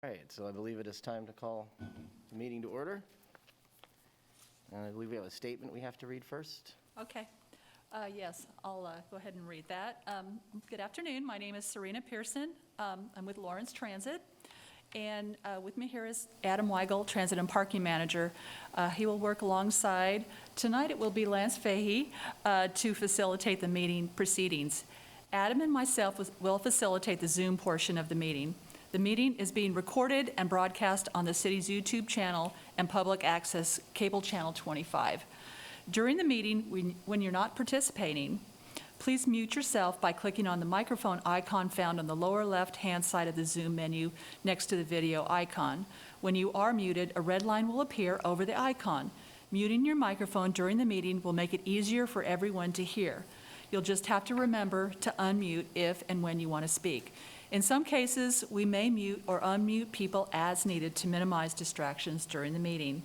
All right, so I believe it is time to call the meeting to order. And I believe we have a statement we have to read first. Okay. Yes, I'll go ahead and read that. Good afternoon. My name is Serena Pearson. I'm with Lawrence Transit. And with me here is Adam Weigel, Transit and Parking Manager. He will work alongside. Tonight it will be Lance Fahey to facilitate the meeting proceedings. Adam and myself will facilitate the Zoom portion of the meeting. The meeting is being recorded and broadcast on the city's YouTube channel and public access cable channel 25. During the meeting, when you're not participating, please mute yourself by clicking on the microphone icon found on the lower left-hand side of the Zoom menu next to the video icon. When you are muted, a red line will appear over the icon. Muting your microphone during the meeting will make it easier for everyone to hear. You'll just have to remember to unmute if and when you want to speak. In some cases, we may mute or unmute people as needed to minimize distractions during the meeting.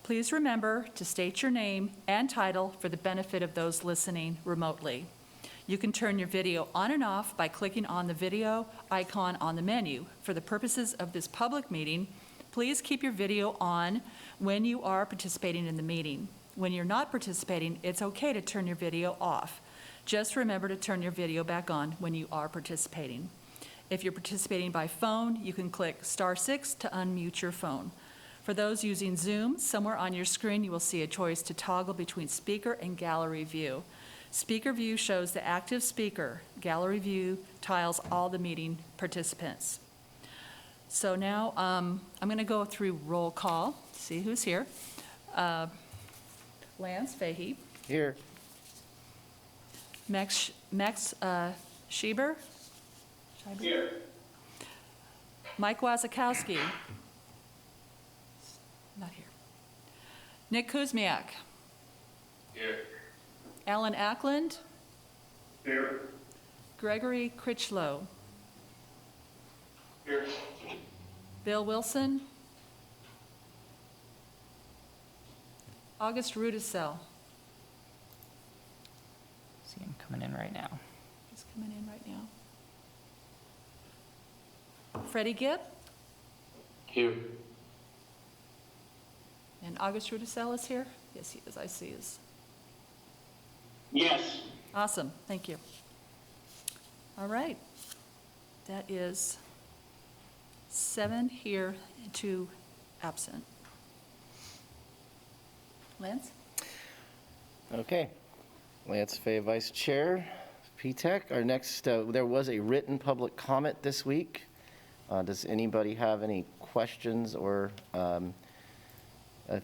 Please remember to state your name and title for the benefit of those listening remotely. You can turn your video on and off by clicking on the video icon on the menu. For the purposes of this public meeting, please keep your video on when you are participating in the meeting. When you're not participating, it's okay to turn your video off. Just remember to turn your video back on when you are participating. If you're participating by phone, you can click *6 to unmute your phone. For those using Zoom, somewhere on your screen you will see a choice to toggle between speaker and gallery view. Speaker view shows the active speaker. Gallery view tiles all the meeting participants. So now I'm going to go through roll call, see who's here. Lance Fahey. Here. Max Schieber. Here. Mike Wazakowski. Not here. Nick Kuzmiak. Here. Alan Ackland. Here. Gregory Critchlow. Here. Bill Wilson. August Rudisell. See him coming in right now. He's coming in right now. Freddie Gibb. Here. And August Rudisell is here? Yes, he is. I see his. Yes. Awesome. Thank you. All right. That is 7 here, 2 absent. Lance? Okay. Lance Fahey, Vice Chair, PTAC. Our next, there was a written public comment this week. Does anybody have any questions or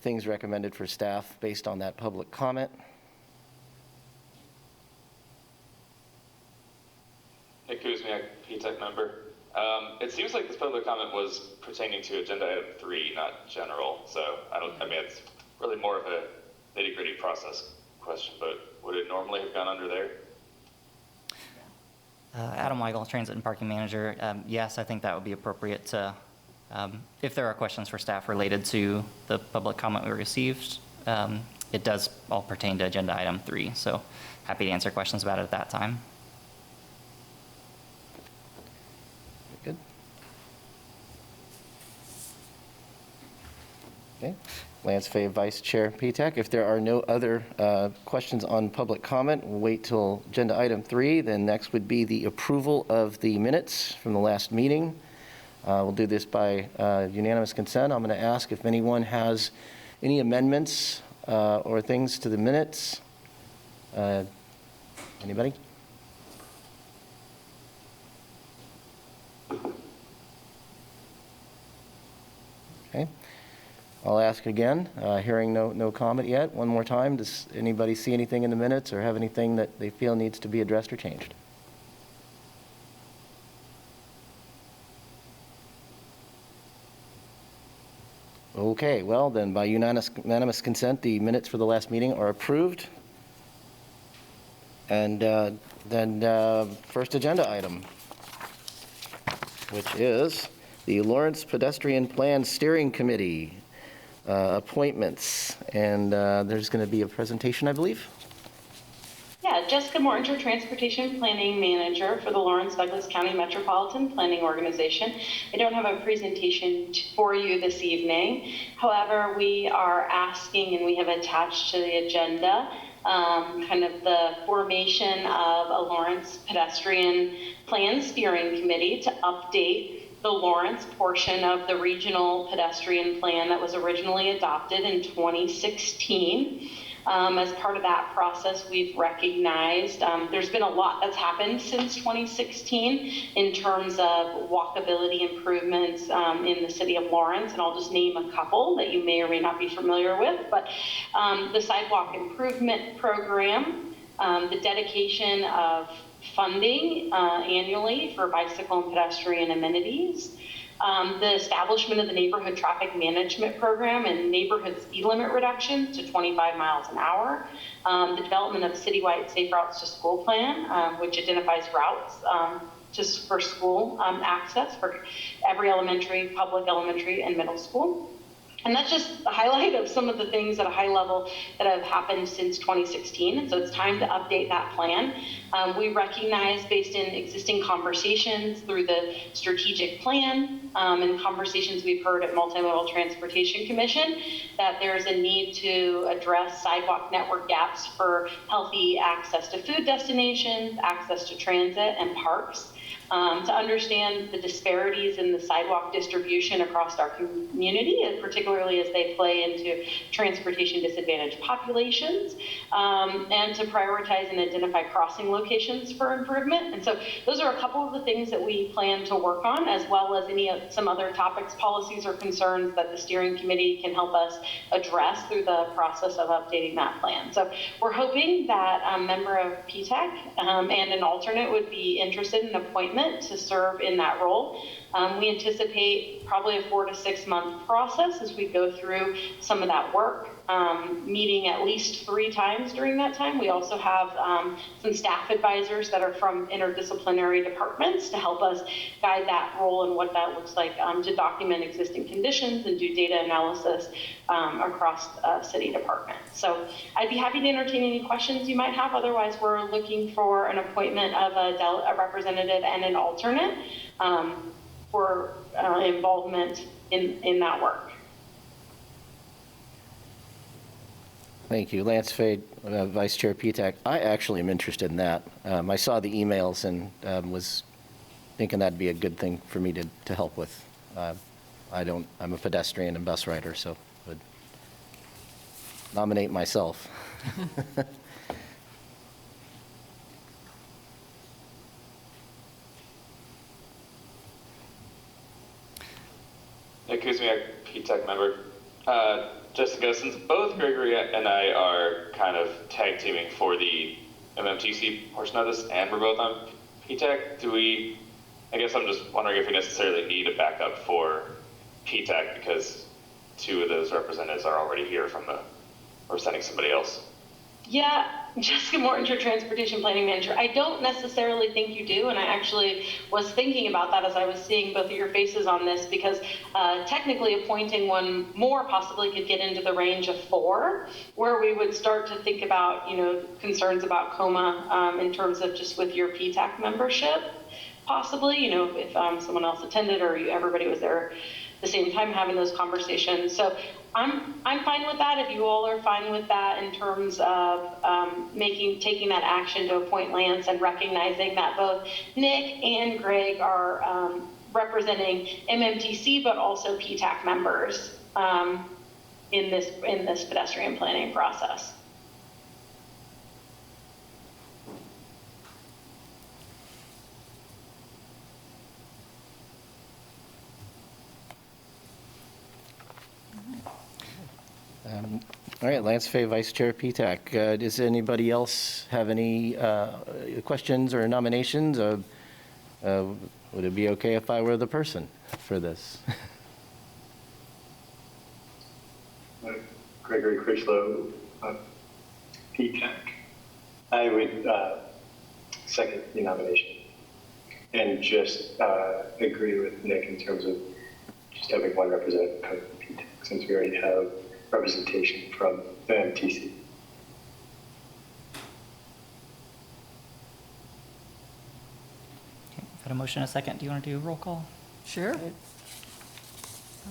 things recommended for staff based on that public comment? Nick Kuzmiak, PTAC member. It seems like this public comment was pertaining to agenda item 3, not general. So I mean, it's really more of a nitty-gritty process question, but would it normally have gone under there? Adam Weigel, Transit and Parking Manager. Yes, I think that would be appropriate to, if there are questions for staff related to the public comment we received, it does all pertain to agenda item 3, so happy to answer questions about it at that time. Good. Okay. Lance Fahey, Vice Chair, PTAC. If there are no other questions on public comment, we'll wait till agenda item 3. Then next would be the approval of the minutes from the last meeting. We'll do this by unanimous consent. I'm going to ask if anyone has any amendments or things to the minutes. Anybody? Okay. I'll ask again, hearing no comment yet. One more time, does anybody see anything in the minutes or have anything that they feel needs to be addressed or changed? Okay, well then, by unanimous consent, the minutes for the last meeting are approved. And then first agenda item, which is the Lawrence Pedestrian Plan Steering Committee. Appointments, and there's going to be a presentation, I believe. Yes, Jessica Mortinger, Transportation Planning Manager for the Lawrence Douglas County Metropolitan Planning Organization. I don't have a presentation for you this evening. However, we are asking, and we have attached to the agenda, kind of the formation of a Lawrence Pedestrian Plan Steering Committee to update the Lawrence portion of the regional pedestrian plan that was originally adopted in 2016. As part of that process, we've recognized there's been a lot that's happened since 2016 in terms of walkability improvements in the city of Lawrence, and I'll just name a couple that you may or may not be familiar with, but the sidewalk improvement program, the dedication of funding annually for bicycle and pedestrian amenities, the establishment of the neighborhood traffic management program and neighborhood speed limit reduction to 25 miles an hour, the development of citywide safe routes to school plan, which identifies routes just for school access for every elementary, public elementary and middle school. And that's just a highlight of some of the things at a high level that have happened since 2016. And so it's time to update that plan. We recognize, based in existing conversations through the strategic plan and conversations we've heard at Multimodal Transportation Commission, that there's a need to address sidewalk network gaps for healthy access to food destinations, access to transit and parks. To understand the disparities in the sidewalk distribution across our community, and particularly as they play into transportation disadvantaged populations, and to prioritize and identify crossing locations for improvement. And so those are a couple of the things that we plan to work on, as well as some other topics, policies, or concerns that the steering committee can help us address through the process of updating that plan. So we're hoping that a member of PTAC and an alternate would be interested in appointment to serve in that role. We anticipate probably a 4 to 6 month process as we go through some of that work, meeting at least 3 times during that time. We also have some staff advisors that are from interdisciplinary departments to help us guide that role and what that looks like to document existing conditions and do data analysis across city departments. So I'd be happy to entertain any questions you might have. Otherwise, we're looking for an appointment of a representative and an alternate for involvement in that work. Thank you. Lance Fade, Vice Chair PTAC. I actually am interested in that. I saw the emails and was thinking that'd be a good thing for me to help with. I'm a pedestrian and bus rider, so would nominate myself. Nick Kuzmiak, PTAC member. Jessica, since both Gregory and I are kind of tag teaming for the MMTC portion of this, and we're both on PTAC, I guess I'm just wondering if we necessarily need a backup for PTAC because 2 of those representatives are already here or sending somebody else. Yeah, Jessica Mortinger, Transportation Planning Manager. I don't necessarily think you do, and I actually was thinking about that as I was seeing both of your faces on this, because technically appointing one more possibly could get into the range of 4, where we would start to think about, concerns about COMA in terms of just with your PTAC membership, possibly, if someone else attended or everybody was there at the same time having those conversations. So I'm fine with that if you all are fine with that in terms of taking that action to appoint Lance and recognizing that both Nick and Greg are representing MMTC but also PTAC members in this pedestrian planning process. All right, Lance Fay, Vice Chair PTAC. Does anybody else have any questions or nominations? Would it be okay if I were the person for this? Gregory Critchlow, PTAC. I would second the nomination and just agree with Nick in terms of just having one representative come from PTAC, since we already have representation from the MTC. Got a motion, a second. Do you want to do a roll call? Sure.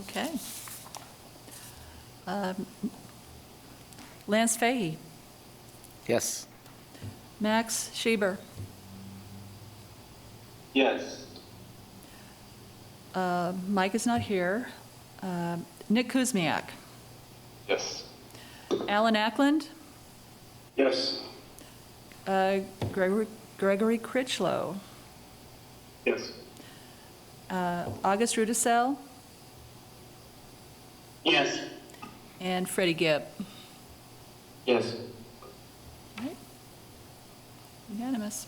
Okay. Lance Fahey, Yes. Max Schieber, Yes. Mike is not here. Nick Kuzmiak, Yes. Alan Ackland, Yes. Gregory Critchlow, Yes. August Rudisell, Yes. and Freddie Gibb. Yes. All right. Unanimous.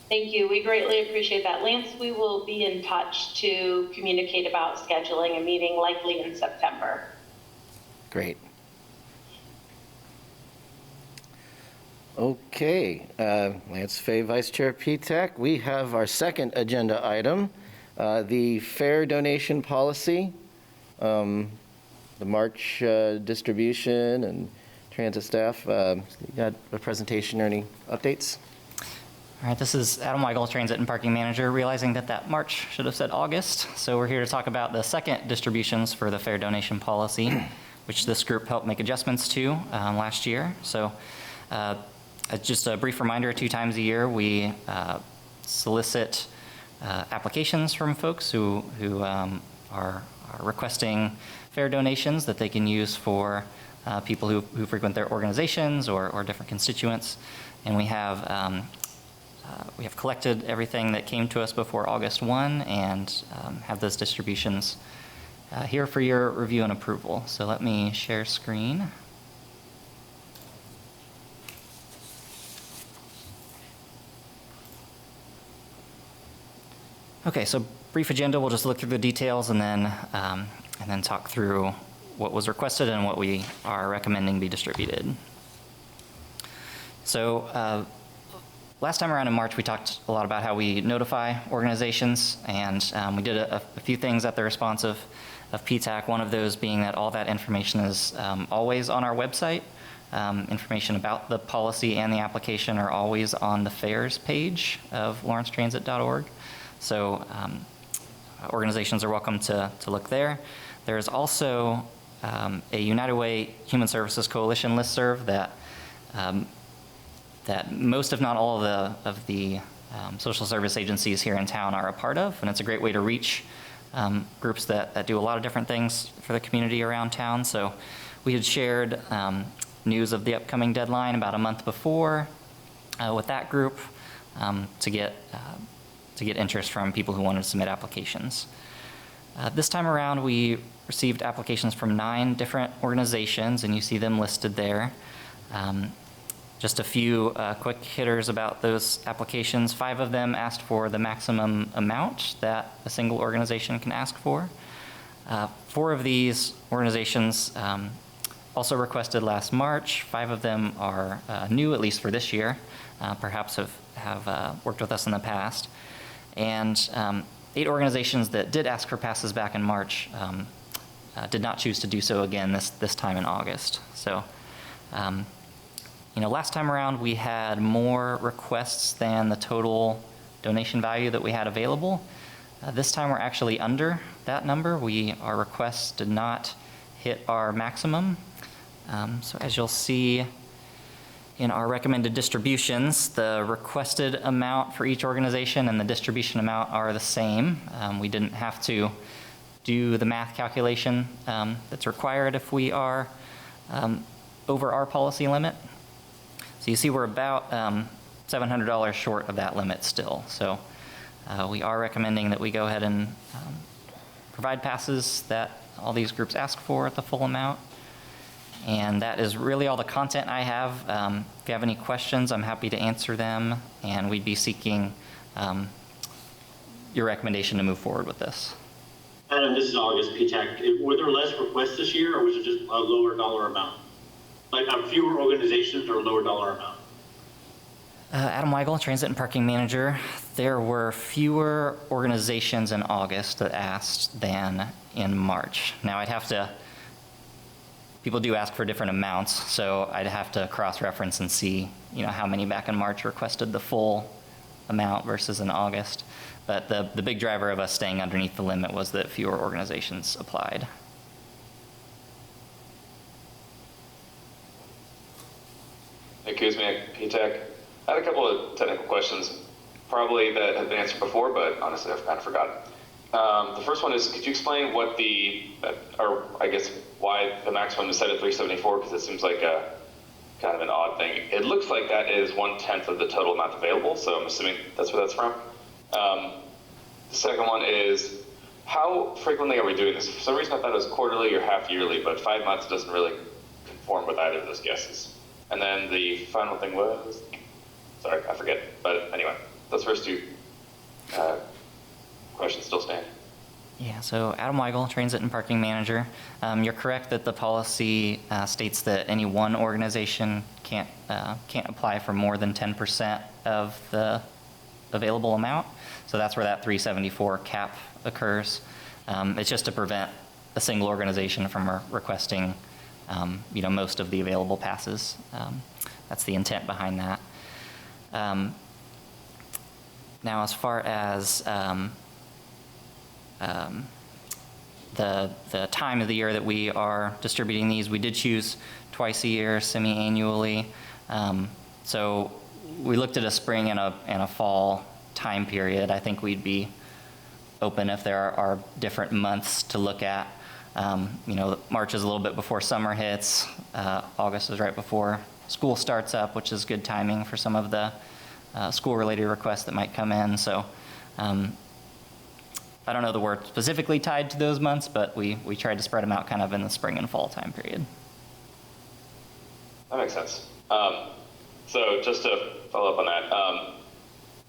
Thank you. We greatly appreciate that. Lance, we will be in touch to communicate about scheduling a meeting likely in September. Great. Okay, Lance Fay, Vice Chair PTAC. We have our second agenda item, the fair donation policy, the March distribution and transit staff. You got a presentation or any updates? All right, this is Adam Weigel, Transit and Parking Manager, realizing that that March should have said August. So we're here to talk about the second distributions for the fair donation policy, which this group helped make adjustments to last year. So just a brief reminder, 2 times a year we solicit applications from folks who are requesting fair donations that they can use for people who frequent their organizations or different constituents. And we have collected everything that came to us before August 1 and have those distributions here for your review and approval. So let me share screen. Okay, so brief agenda. We'll just look through the details and then talk through what was requested and what we are recommending be distributed. So last time around in March, we talked a lot about how we notify organizations, and we did a few things at the response of PTAC, one of those being that all that information is always on our website. Information about the policy and the application are always on the fairs page of lawrencetransit.org. So organizations are welcome to look there. There's also a United Way Human Services Coalition listserv that most, if not all, of the social service agencies here in town are a part of, and it's a great way to reach groups that do a lot of different things for the community around town. So we had shared news of the upcoming deadline about a month before with that group to get interest from people who wanted to submit applications. This time around, we received applications from 9 different organizations, and you see them listed there. Just a few quick hitters about those applications. 5 of them asked for the maximum amount that a single organization can ask for. 4 of these organizations also requested last March. 5 of them are new, at least for this year, perhaps have worked with us in the past. And 8 organizations that did ask for passes back in March did not choose to do so again this time in August. So, last time around we had more requests than the total donation value that we had available. This time we're actually under that number. Our requests did not hit our maximum. So as you'll see in our recommended distributions, the requested amount for each organization and the distribution amount are the same. We didn't have to do the math calculation that's required if we are over our policy limit. So you see we're about $700 short of that limit still. So we are recommending that we go ahead and provide passes that all these groups ask for at the full amount. And that is really all the content I have. If you have any questions, I'm happy to answer them, and we'd be seeking your recommendation to move forward with this. Adam, this is August, PTAC. Were there less requests this year, or was it just a lower dollar amount? Like fewer organizations or a lower dollar amount? Adam Weigel, Transit and Parking Manager. There were fewer organizations in August that asked than in March. Now, I'd have to people do ask for different amounts, so I'd have to cross-reference and see, how many back in March requested the full amount versus in August. But the big driver of us staying underneath the limit was that fewer organizations applied. Nick Kuzmiak, PTAC. I had a couple of technical questions, probably that have been answered before, but honestly, I've kind of forgotten. The first one is, could you explain what or I guess why the maximum is set at 374? Because it seems like a kind of an odd thing. It looks like that is 1/10 of the total amount available, so I'm assuming that's where that's from. The second one is, how frequently are we doing this? For some reason, I thought it was quarterly or half yearly, but 5 months doesn't really conform with either of those guesses. And then the final thing was, sorry, I forget. But anyway, those first two questions still stand. Yeah, so Adam Weigel, Transit and Parking Manager. You're correct that the policy states that any one organization can't apply for more than 10% of the available amount. So that's where that 374 cap occurs. It's just to prevent a single organization from requesting most of the available passes. That's the intent behind that. Now, as far as the time of the year that we are distributing these, we did choose twice a year, semi-annually. So we looked at a spring and a fall time period. I think we'd be open if there are different months to look at. March is a little bit before summer hits. August is right before school starts up, which is good timing for some of the school-related requests that might come in. So I don't know the word specifically tied to those months, but we tried to spread them out kind of in the spring and fall time period. That makes sense. So just to follow up on that,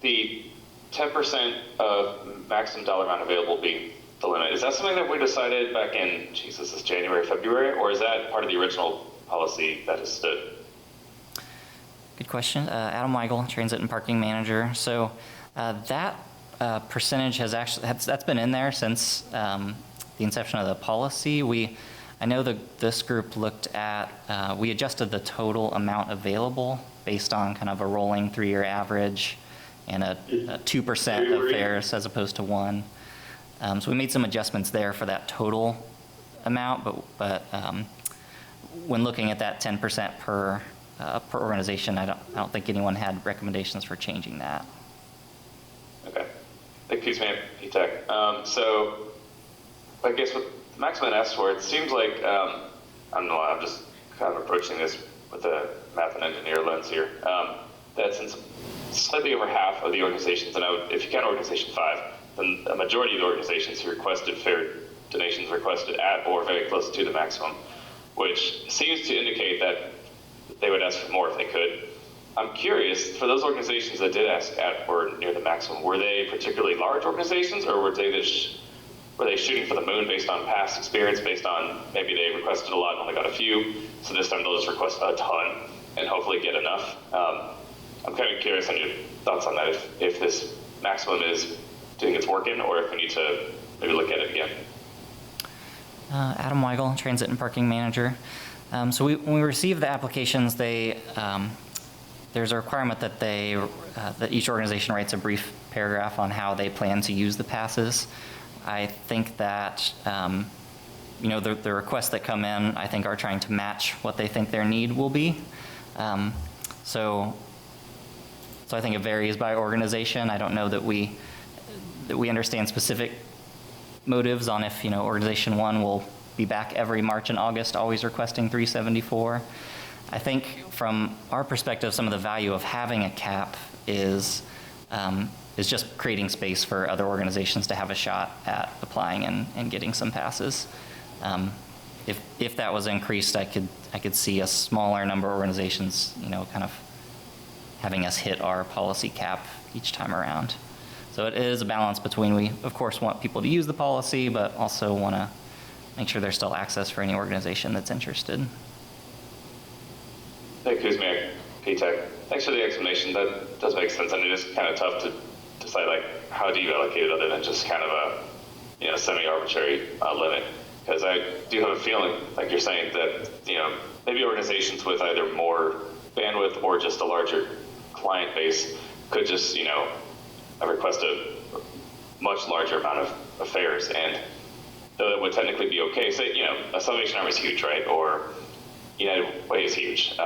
the 10% of maximum dollar amount available being the limit, is that something that we decided back in, this is January, February, or is that part of the original policy that has stood? Good question. Adam Weigel, Transit and Parking Manager. So that percentage that's been in there since the inception of the policy. I know this group looked at, we adjusted the total amount available based on kind of a rolling 3-year average and a 2% of fares as opposed to 1. So we made some adjustments there for that total amount, but when looking at that 10% per organization, I don't think anyone had recommendations for changing that. Okay. Excuse me, PTAC. So I guess with the maximum asked for, it seems like, I don't know, I'm just kind of approaching this with a math and engineer lens here, that since slightly over half of the organizations, and if you count organization 5, then a majority of the organizations who requested fare donations requested at or very close to the maximum, which seems to indicate that they would ask for more if they could. I'm curious, for those organizations that did ask at or near the maximum, were they particularly large organizations, or were they shooting for the moon based on past experience, based on maybe they requested a lot and only got a few, so this time they'll just request a ton and hopefully get enough? I'm kind of curious on your thoughts on that, if this maximum is doing its work in, or if we need to maybe look at it again. Adam Weigel, Transit and Parking Manager. So when we receive the applications, there's a requirement that that each organization writes a brief paragraph on how they plan to use the passes. I think that the requests that come in, I think, are trying to match what they think their need will be. So I think it varies by organization. I don't know that we understand specific motives on if organization 1 will be back every March and August always requesting 374. I think from our perspective, some of the value of having a cap is just creating space for other organizations to have a shot at applying and getting some passes. If that was increased, I could see a smaller number of organizations, kind of having us hit our policy cap each time around. So it is a balance between, we of course want people to use the policy, but also want to make sure there's still access for any organization that's interested. Nick Kuzmiak, PTAC. Thanks for the explanation. That does make sense, and it is kind of tough to decide, how do you allocate it other than just kind of a semi-arbitrary limit. Because I do have a feeling, like you're saying, that, maybe organizations with either more bandwidth or just a larger client base could just, request a much larger amount of affairs. And though it would technically be okay, say, a Salvation Army is huge, right? Or United Way is huge.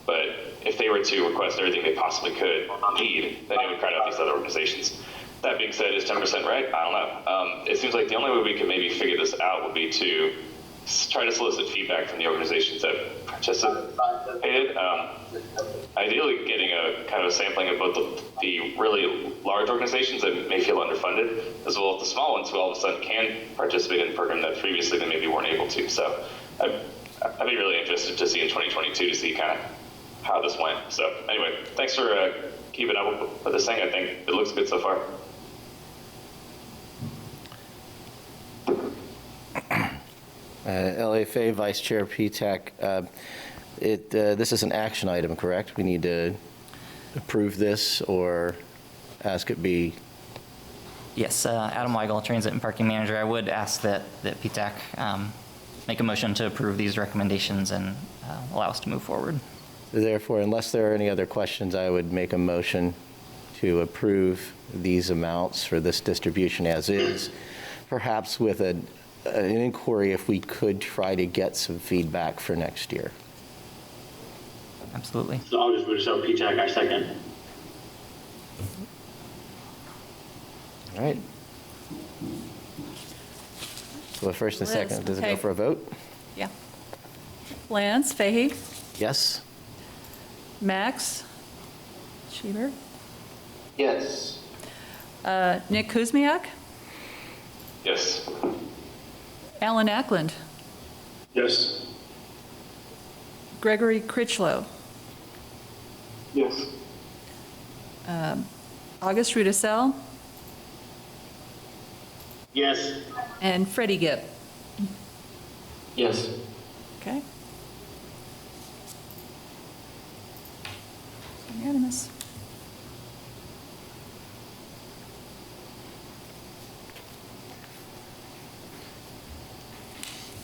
But if they were to request everything they possibly could need, then it would crowd out these other organizations. That being said, is 10% right? I don't know. It seems like the only way we could maybe figure this out would be to try to solicit feedback from the organizations that participated. Ideally, getting a kind of a sampling of both the really large organizations that may feel underfunded, as well as the small ones who all of a sudden can participate in a program that previously they maybe weren't able to. So I'd be really interested to see in 2022 to see kind of how this went. So anyway, thanks for keeping up with this thing. I think it looks good so far. LFA Vice Chair PTAC, this is an action item, correct? We need to approve this or ask it be? Yes, Adam Weigel, Transit and Parking Manager. I would ask that PTAC make a motion to approve these recommendations and allow us to move forward. Therefore, unless there are any other questions, I would make a motion to approve these amounts for this distribution as is, perhaps with an inquiry if we could try to get some feedback for next year. Absolutely. So I'll just Rudisell PTAC, I second. All right. So first and Liz, second, does it go okay. for a vote? Yeah. Lance, Fahey, Yes? Max, Schieber, Yes. Nick Kuzmiak, Yes. Alan Ackland, Yes. Gregory Critchlow, Yes. August Rudisell, Yes. and Freddie Gibb. Yes. Okay. Unanimous.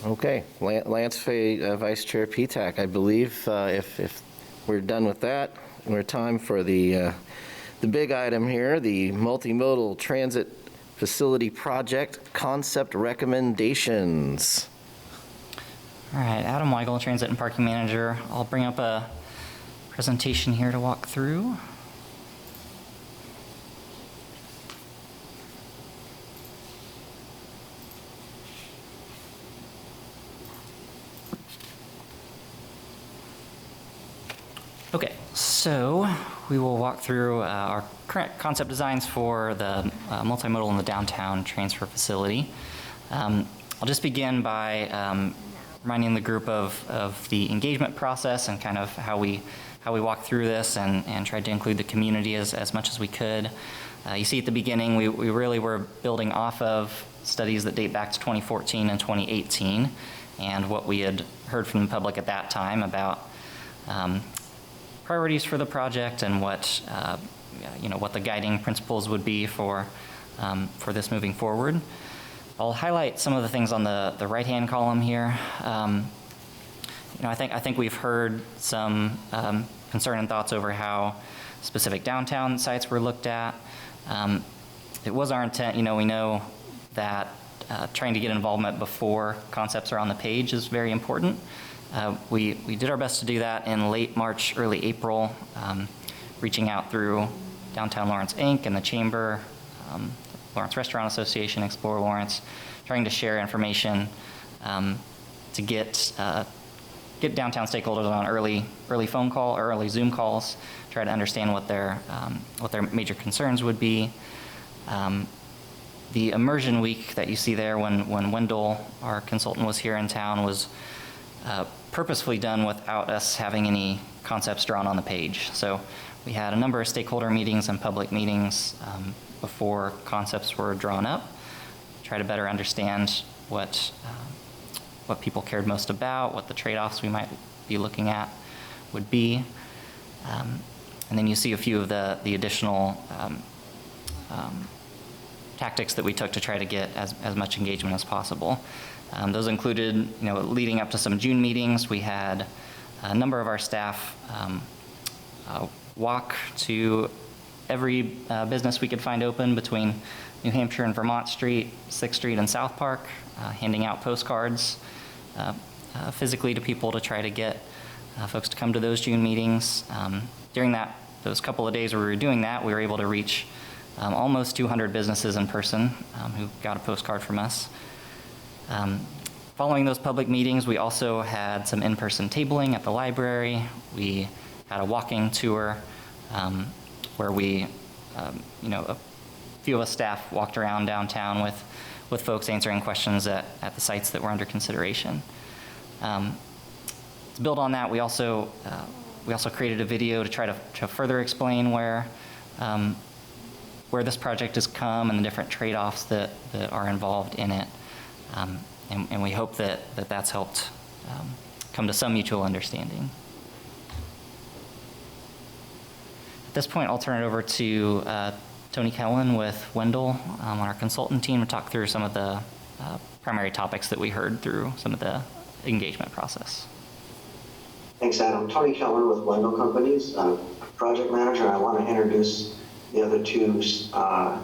Okay, Lance Fay, Vice Chair PTAC, I believe if we're done with that, we're time for the big item here, the Multimodal Transit Facility Project Concept Recommendations. All right, Adam Weigel, Transit and Parking Manager. I'll bring up a presentation here to walk through. Okay, so we will walk through our current concept designs for the multimodal in the downtown transfer facility. I'll just begin by reminding the group of the engagement process and kind of how we walked through this and tried to include the community as much as we could. You see at the beginning, we really were building off of studies that date back to 2014 and 2018 and what we had heard from the public at that time about priorities for the project and what the guiding principles would be for this moving forward. I'll highlight some of the things on the right-hand column here. I think we've heard some concern and thoughts over how specific downtown sites were looked at. It was our intent, we know that trying to get involvement before concepts are on the page is very important. We did our best to do that in late March, early April, reaching out through Downtown Lawrence Inc. and the Chamber, Lawrence Restaurant Association, Explore Lawrence, trying to share information to get downtown stakeholders on early phone call or early Zoom calls, try to understand what their major concerns would be. The immersion week that you see there when Wendel, our consultant, was here in town was purposefully done without us having any concepts drawn on the page. So we had a number of stakeholder meetings and public meetings before concepts were drawn up, try to better understand what people cared most about, what the trade-offs we might be looking at would be. And then you see a few of the additional tactics that we took to try to get as much engagement as possible. Those included, leading up to some June meetings, we had a number of our staff walk to every business we could find open between New Hampshire and Vermont Street, 6th Street and South Park, handing out postcards physically to people to try to get folks to come to those June meetings. During those couple of days where we were doing that, we were able to reach almost 200 businesses in person who got a postcard from us. Following those public meetings, we also had some in-person tabling at the library. We had a walking tour where we, a few of us staff walked around downtown with folks answering questions at the sites that were under consideration. To build on that, we also created a video to try to further explain where this project has come and the different trade-offs that are involved in it. And we hope that's helped come to some mutual understanding. At this point, I'll turn it over to Tony Kellen with Wendel on our consultant team to talk through some of the primary topics that we heard through some of the engagement process. Thanks, Adam. Tony Keller with Wendel Companies, project manager. I want to introduce the other two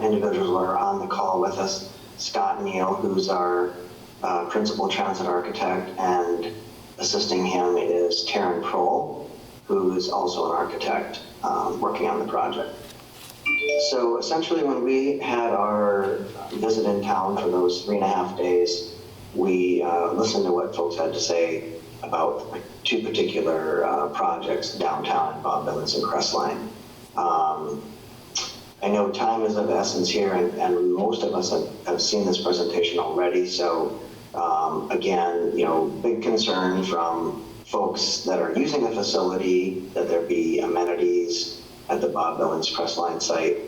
individuals who are on the call with us. Scott Neal, who's our principal transit architect, and assisting him is Taryn Prohl, who is also an architect working on the project. So essentially, when we had our visit in town for those 3.5 days, we listened to what folks had to say about two particular projects downtown in Bob Billings and Crestline. I know time is of essence here, and most of us have seen this presentation already. So again, big concern from folks that are using the facility that there be amenities at the Bob Billings Crestline site.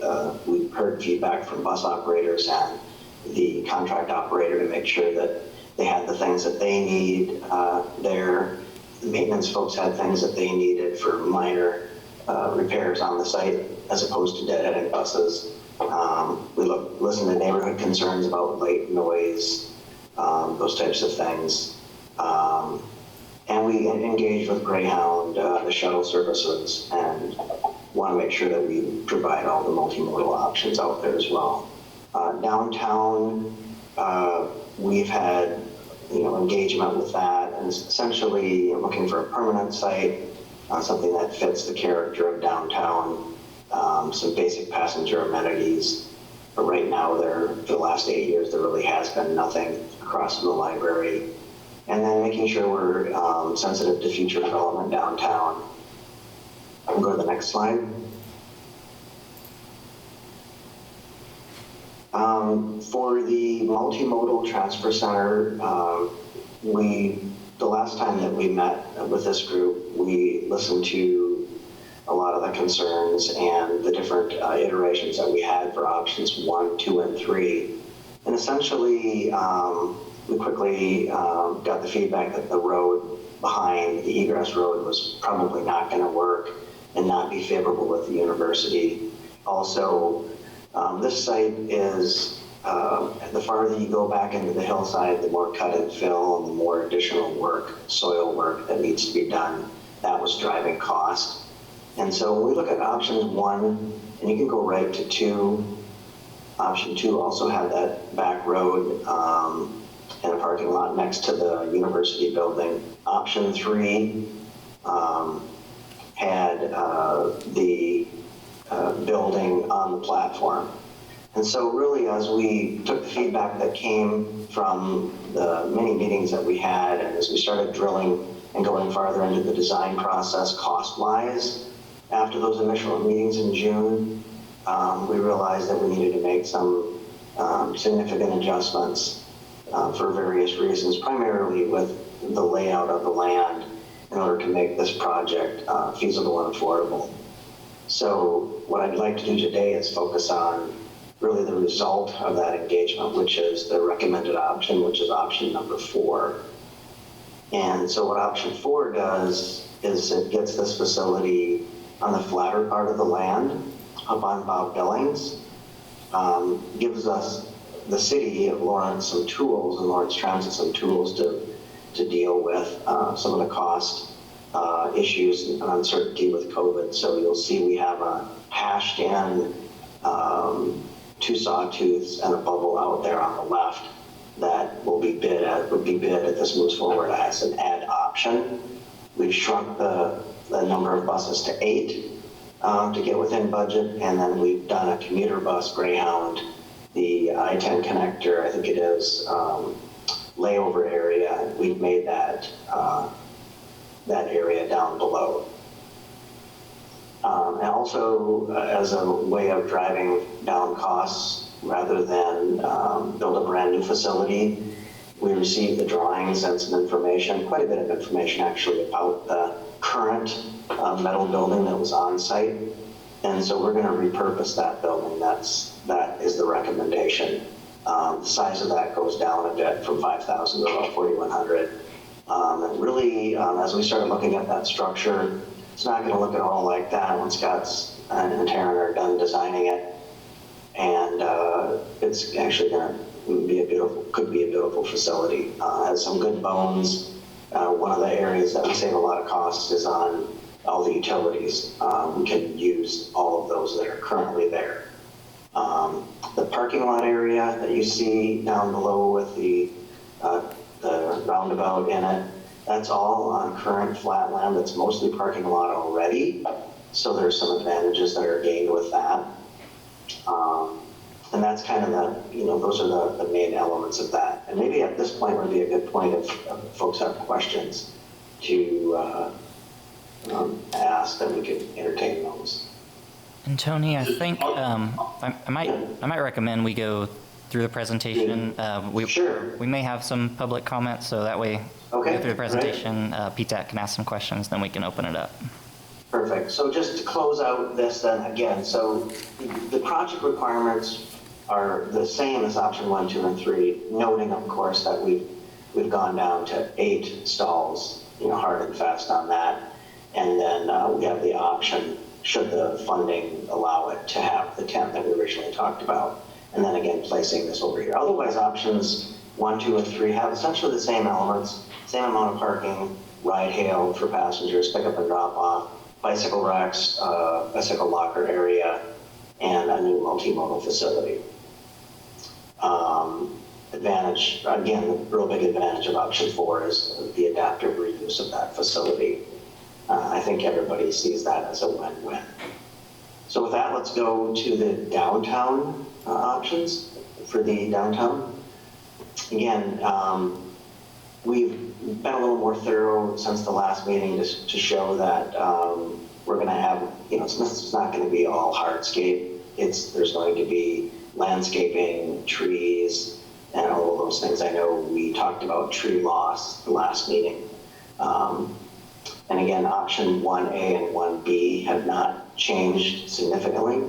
We've heard feedback from bus operators and the contract operator to make sure that they had the things that they need there. The maintenance folks had things that they needed for minor repairs on the site, as opposed to dead-ending buses. We listened to neighborhood concerns about light, noise, those types of things. And we engaged with Greyhound, the shuttle services, and want to make sure that we provide all the multimodal options out there as well. Downtown, we've had engagement with that, and essentially looking for a permanent site, something that fits the character of downtown, some basic passenger amenities. But right now, for the last 8 years, there really has been nothing across from the library. And then making sure we're sensitive to future development downtown. I'll go to the next slide. For the Multimodal Transfer Center, the last time that we met with this group, we listened to a lot of the concerns and the different iterations that we had for options 1, 2, and 3. And essentially, we quickly got the feedback that the road behind the egress road was probably not going to work and not be favorable with the university. Also, this site is, the farther you go back into the hillside, the more cut and fill and the more additional work, soil work that needs to be done. That was driving cost. And so when we look at options 1, and you can go right to 2, option 2 also had that back road and a parking lot next to the university building. Option 3 had the building on the platform. And so really, as we took the feedback that came from the many meetings that we had, and as we started drilling and going farther into the design process cost-wise, after those initial meetings in June, we realized that we needed to make some significant adjustments for various reasons, primarily with the layout of the land in order to make this project feasible and affordable. So what I'd like to do today is focus on really the result of that engagement, which is the recommended option, which is option number 4. And so what option 4 does is it gets this facility on the flatter part of the land up on Bob Billings, gives us, the city of Lawrence, some tools, and Lawrence Transit some tools to deal with some of the cost issues and uncertainty with COVID. So you'll see we have a hashed in 2 sawtooths and a bubble out there on the left that would be bid if this moves forward as an add option. We've shrunk the number of buses to 8 to get within budget, and then we've done a commuter bus Greyhound, the I-10 connector, I think it is, layover area. We've made that area down below. And also, as a way of driving down costs, rather than build a brand new facility, we received the drawings and some information, quite a bit of information actually, about the current metal building that was on site. And so we're going to repurpose that building. That is the recommendation. The size of that goes down a bit from 5,000 to about 4,100. And really, as we started looking at that structure, it's not going to look at all like that when Scott's and Taryn are done designing it. And it's actually going to be could be a beautiful facility. Has some good bones. One of the areas that we save a lot of costs is on all the utilities. We can use all of those that are currently there. The parking lot area that you see down below with the roundabout in it, that's all on current flat land. It's mostly parking lot already. So there's some advantages that are gained with that. And that's kind of those are the main elements of that. And maybe at this point would be a good point if folks have questions to ask, that we could entertain those. And Tony, I think I might recommend we go through the presentation. Sure. We may have some public comments, so that way we go through the presentation. PTAC can ask some questions, then we can open it up. Perfect. So just to close out this then again, so the project requirements are the same as option 1, 2, and 3, noting of course that we've gone down to 8 stalls, hard and fast on that. And then we have the option, should the funding allow it, to have the 10 that we originally talked about. And then again, placing this over here. Otherwise, options 1, 2, and 3 have essentially the same elements, same amount of parking, ride hail for passengers, pick up and drop off, bicycle racks, bicycle locker area, and a new multimodal facility. Advantage, again, the real big advantage of option 4 is the adaptive reuse of that facility. I think everybody sees that as a win-win. So with that, let's go to the downtown options for the downtown. Again, we've been a little more thorough since the last meeting to show that we're going to have, this is not going to be all hardscape. There's going to be landscaping, trees, and all of those things. I know we talked about tree loss the last meeting. And again, option 1A and 1B have not changed significantly,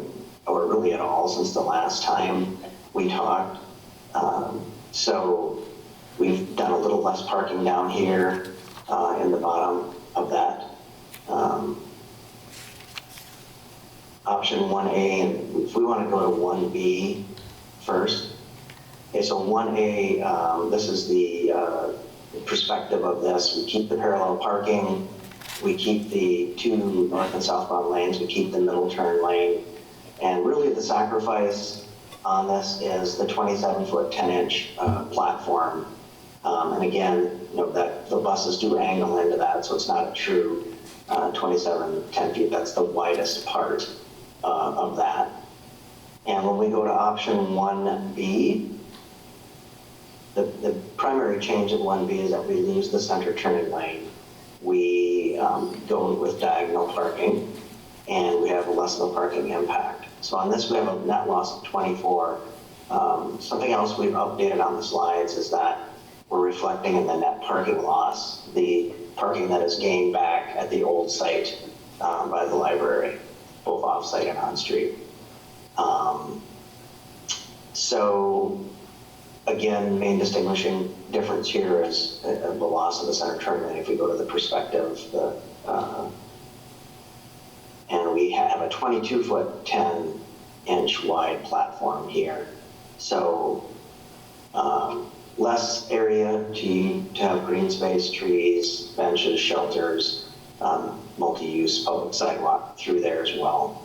or really at all, since the last time we talked. So we've done a little less parking down here in the bottom of that. Option 1A, and if we want to go to 1B first. Okay, so 1A, this is the perspective of this. We keep the parallel parking. We keep the 2 north and southbound lanes. We keep the middle turn lane. And really the sacrifice on this is the 27-foot, 10-inch platform. And again, that the buses do angle into that, so it's not a true 27, 10 feet. That's the widest part of that. And when we go to option 1B, the primary change of 1B is that we lose the center turning lane. We go with diagonal parking, and we have less of a parking impact. So on this, we have a net loss of 24. Something else we've updated on the slides is that we're reflecting in the net parking loss, the parking that is gained back at the old site by the library, both off-site and on-street. So again, main distinguishing difference here is the loss of the center turn lane. If we go to the perspective, and we have a 22-foot, 10 inch wide platform here. So less area to have green space, trees, benches, shelters, multi-use public sidewalk through there as well.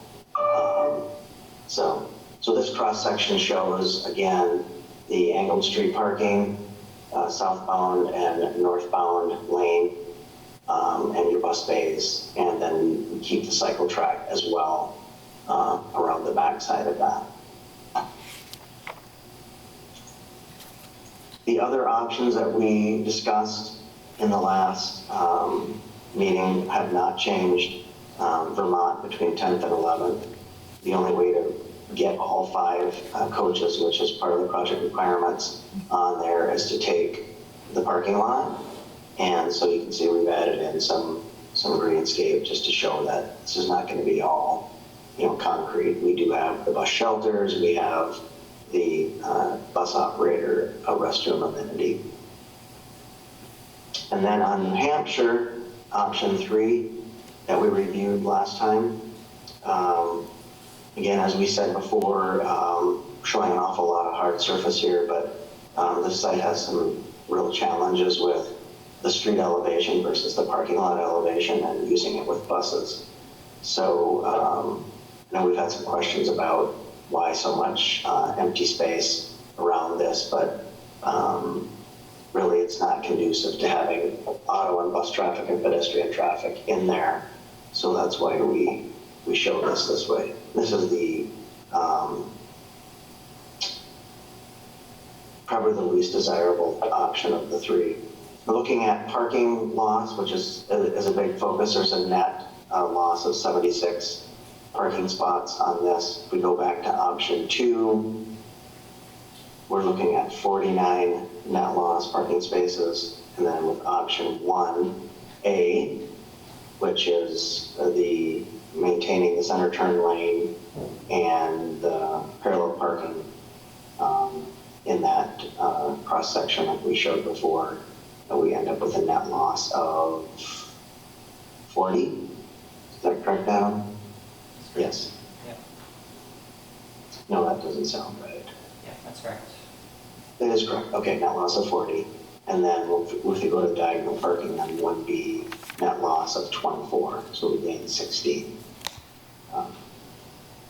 So this cross section shows, again, the angled street parking, southbound and northbound lane, and your bus bays, and then we keep the cycle track as well around the back side of that. The other options that we discussed in the last meeting have not changed. Vermont between 10th and 11th. The only way to get all 5 coaches, which is part of the project requirements on there, is to take the parking lot. And so you can see we've added in some greenscape just to show that this is not going to be all, concrete. We do have the bus shelters, we have the bus operator restroom amenity. And then on New Hampshire, option 3 that we reviewed last time, again, as we said before, showing an awful lot of hard surface here, but this site has some real challenges with the street elevation versus the parking lot elevation and using it with buses. So now we've had some questions about why so much empty space around this, but really it's not conducive to having auto and bus traffic and pedestrian traffic in there. So that's why we show this way. This is the probably the least desirable option of the 3. We're looking at parking loss, which is a big focus. There's a net loss of 76 parking spots on this. If we go back to option 2, we're looking at 49 net loss parking spaces. And then with option 1A, which is the maintaining the center turn lane and the parallel parking in that cross section like we showed before, we end up with a net loss of 40. Is that correct, Adam? Yes. Yeah. No, that doesn't sound right. Yeah, that's correct. That is correct. Okay, net loss of 40. And then if we go to diagonal parking, then 1B, net loss of 24. So we gain 16.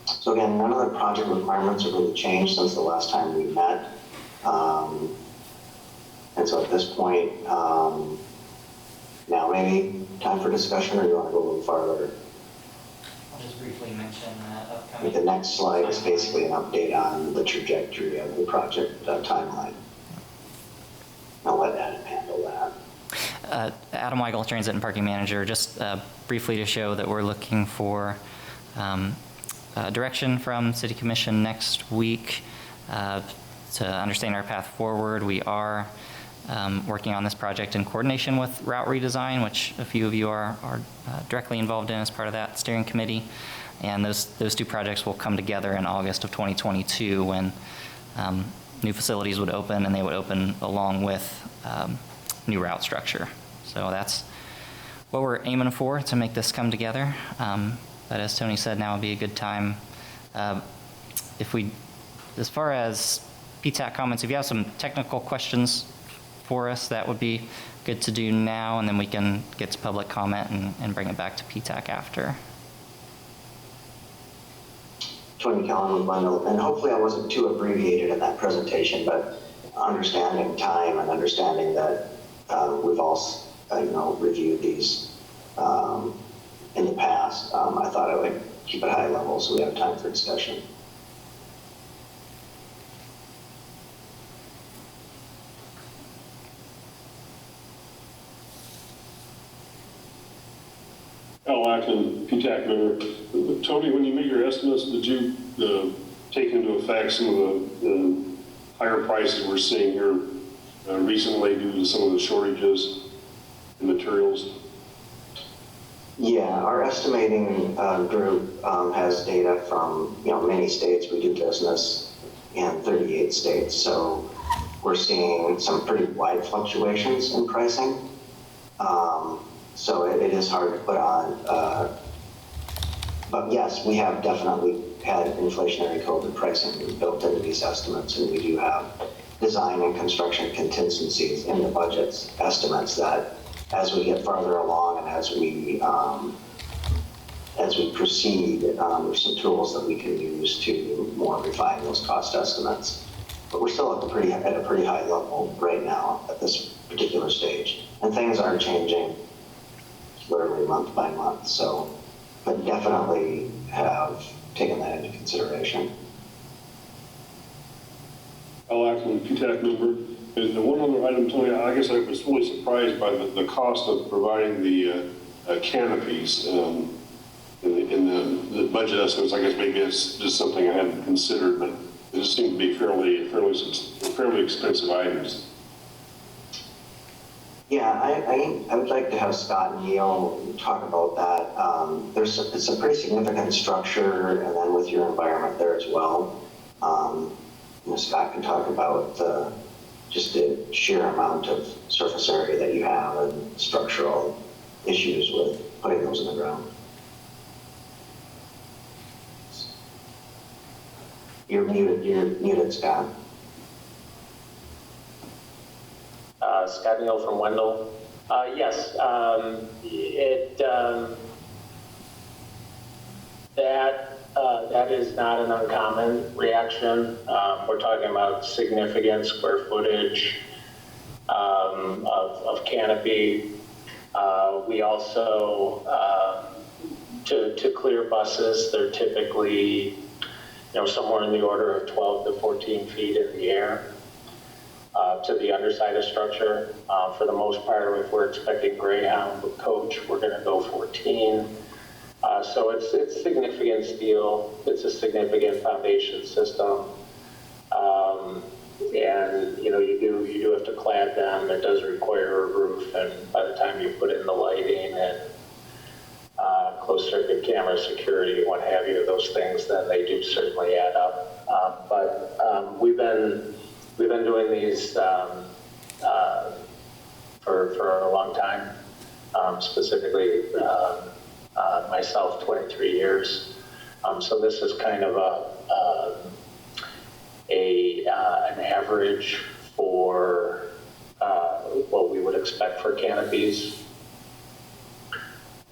So again, none of the project requirements have really changed since the last time we met. And so at this point, now maybe time for discussion, or do you want to go a little farther? I'll just briefly mention I upcoming. think the next slide is basically an update on the trajectory of the project timeline. I'll let Adam handle that. Adam Weigel, Transit and Parking Manager, just briefly to show that we're looking for direction from City Commission next week to understand our path forward. We are working on this project in coordination with Route Redesign, which a few of you are directly involved in as part of that steering committee. And those 2 projects will come together in August of 2022 when new facilities would open, and they would open along with new route structure. So that's what we're aiming for, to make this come together. But as Tony said, now would be a good time. As far as PTAC comments, if you have some technical questions for us, that would be good to do now, and then we can get to public comment and bring it back to PTAC after. Tony Kellen with Wendel, and hopefully I wasn't too abbreviated in that presentation, but understanding time and understanding that we've all reviewed these in the past, I thought I would keep it high level so we have time for discussion. Al Ackman, PTAC member. Tony, when you made your estimates, did you take into effect some of the higher prices we're seeing here recently due to some of the shortages in materials? Yeah, our estimating group has data from many states. We do business in 38 states, so we're seeing some pretty wide fluctuations in pricing. So it is hard to put on, but yes, we have definitely had inflationary COVID pricing built into these estimates, and we do have design and construction contingencies in the budget's estimates that as we get farther along and as we proceed, there's some tools that we can use to more refine those cost estimates. But we're still at a pretty high level right now at this particular stage. And things are changing literally month by month. So, but definitely have taken that into consideration. I'll act on the PTAC member. And the one other item, Tony, I guess I was really surprised by the cost of providing the canopies in the budget estimates. I guess maybe it's just something I hadn't considered, but it just seemed to be fairly expensive items. Yeah, I would like to have Scott and Neil talk about that. It's a pretty significant structure, and then with your environment there as well. Scott can talk about just the sheer amount of surface area that you have and structural issues with putting those in the ground. You're muted, Scott. Scott Neal from Wendel. Yes, that is not an uncommon reaction. We're talking about significant square footage of canopy. We also, to clear buses, they're typically somewhere in the order of 12 to 14 feet in the air to the underside of structure. For the most part, if we're expecting Greyhound with coach, we're going to go 14. So it's significant steel. It's a significant foundation system, and you do have to clad them. It does require a roof, and by the time you put in the lighting and closed circuit camera security, what have you, those things, then they do certainly add up. But we've been doing these for a long time, specifically myself 23 years. So this is kind of an average for what we would expect for canopies.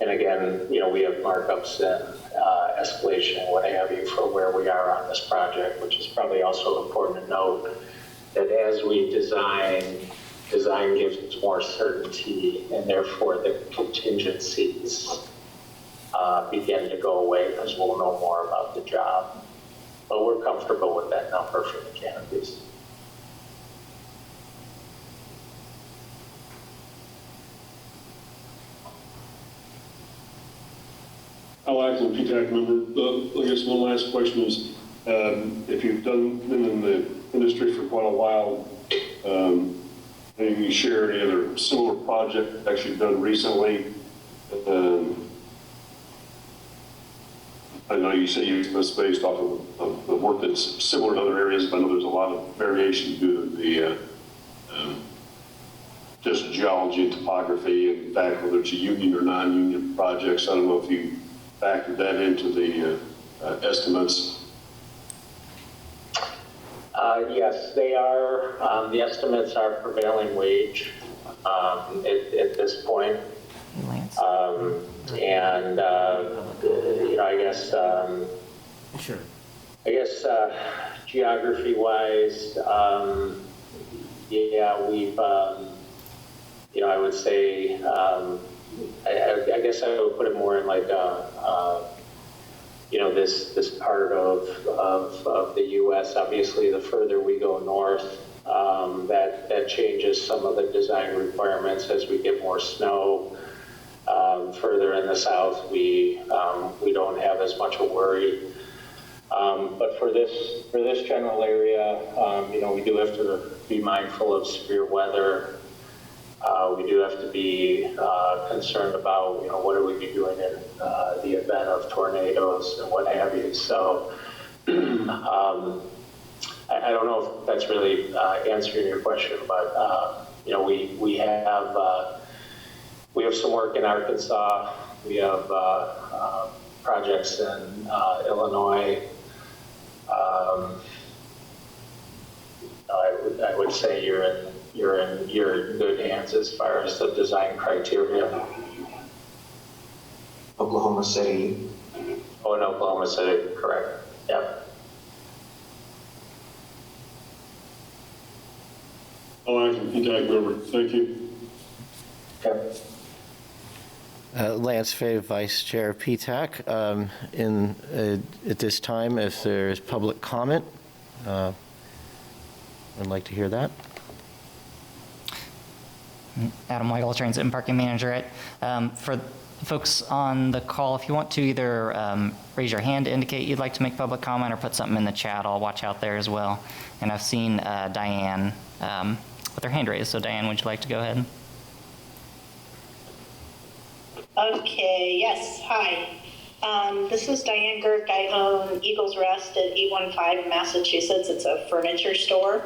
And again, we have markups and escalation, what have you, for where we are on this project, which is probably also important to note that as we design gives us more certainty, and therefore the contingencies begin to go away because we'll know more about the job. But we're comfortable with that number for the canopies. I'll act on the PTAC member. I guess one last question is, if you've been in the industry for quite a while, can you share any other similar project actually done recently? I know you say you was based off of the work that's similar in other areas, but I know there's a lot of variation due to the just geology and topography, and in fact, whether it's a union or non-union projects. I don't know if you factored that into the estimates. Yes, they are. The estimates are prevailing wage at this point. And I guess Sure. Geography-wise, we've I would say I guess I would put it more in like this part of the U.S. Obviously, the further we go north, that changes some of the design requirements as we get more snow. Further in the south, we don't have as much a worry. But for this general area, we do have to be mindful of severe weather. We do have to be concerned about, what are we doing in the event of tornadoes and what have you. So I don't know if that's really answering your question, but we have some work in Arkansas. We have projects in Illinois, I would say you're in good hands as far as the design criteria. Oklahoma City. Oh, in Oklahoma City, correct. Yep. All acting PTAC member, thank you. Okay. Lance Fay, Vice Chair of PTAC. At this time, if there is public comment, I'd like to hear that. Adam Weigel, Transit and Parking Manager. For folks on the call, if you want to either raise your hand to indicate you'd like to make public comment or put something in the chat, I'll watch out there as well. And I've seen Diane with her hand raised. So Diane, would you like to go ahead? Okay, yes, hi. This is Diane Girk. I own Eagles Rest at 815 Massachusetts. It's a furniture store.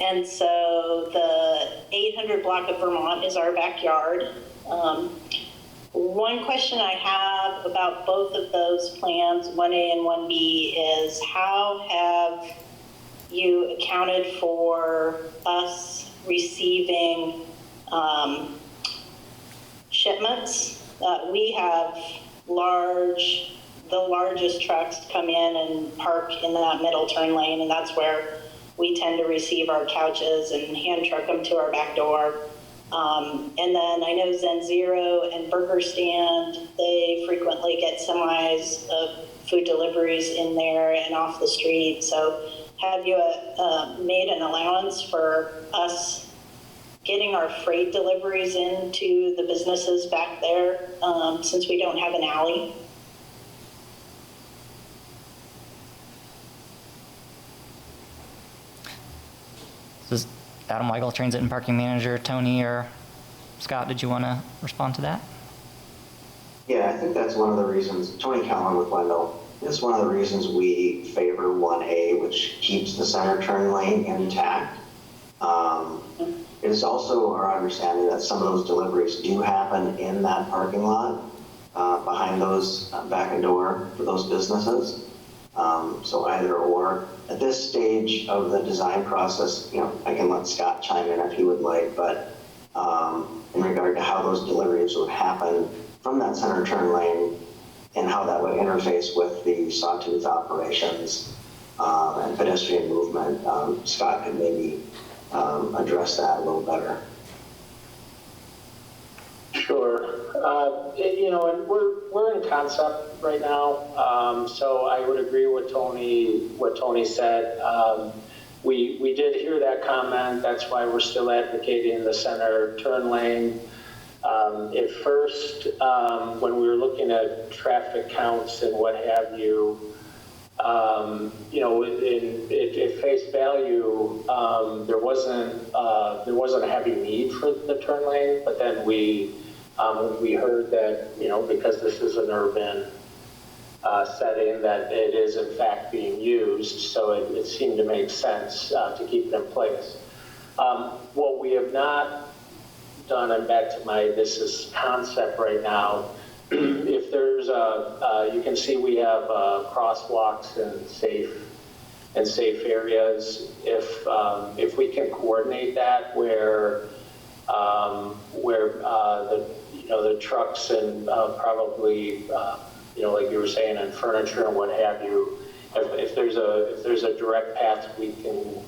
And so the 800 block of Vermont is our backyard. One question I have about both of those plans, 1A and 1B, is how have you accounted for us receiving shipments? We have the largest trucks come in and park in that middle turn lane, and that's where we tend to receive our couches and hand truck them to our back door. And then I know Zen Zero and Burger Stand, they frequently get semis of food deliveries in there and off the street. So have you made an allowance for us getting our freight deliveries into the businesses back there since we don't have an alley? This is Adam Weigel, Transit and Parking Manager. Tony or Scott, did you want to respond to that? Yeah, I think that's one of the reasons, Tony Callan with Wendel, it's one of the reasons we favor 1A, which keeps the center turn lane intact. It is also our understanding that some of those deliveries do happen in that parking lot behind those back door for those businesses. So either or. At this stage of the design process, I can let Scott chime in if he would like, but in regard to how those deliveries would happen from that center turn lane and how that would interface with the sawtooth operations and pedestrian movement, Scott could maybe address that a little better. Sure. And we're in concept right now, so I would agree with what Tony said. We did hear that comment. That's why we're still advocating the center turn lane. At first, when we were looking at traffic counts and what have you, at face value, there wasn't a heavy need for the turn lane, but then we heard that, because this is an urban setting, that it is in fact being used, so it seemed to make sense to keep it in place. What we have not done, and back to this is concept right now, if there's you can see we have crosswalks and safe areas. If we can coordinate that where the trucks and probably like you were saying, and furniture and what have you, if there's a direct path we can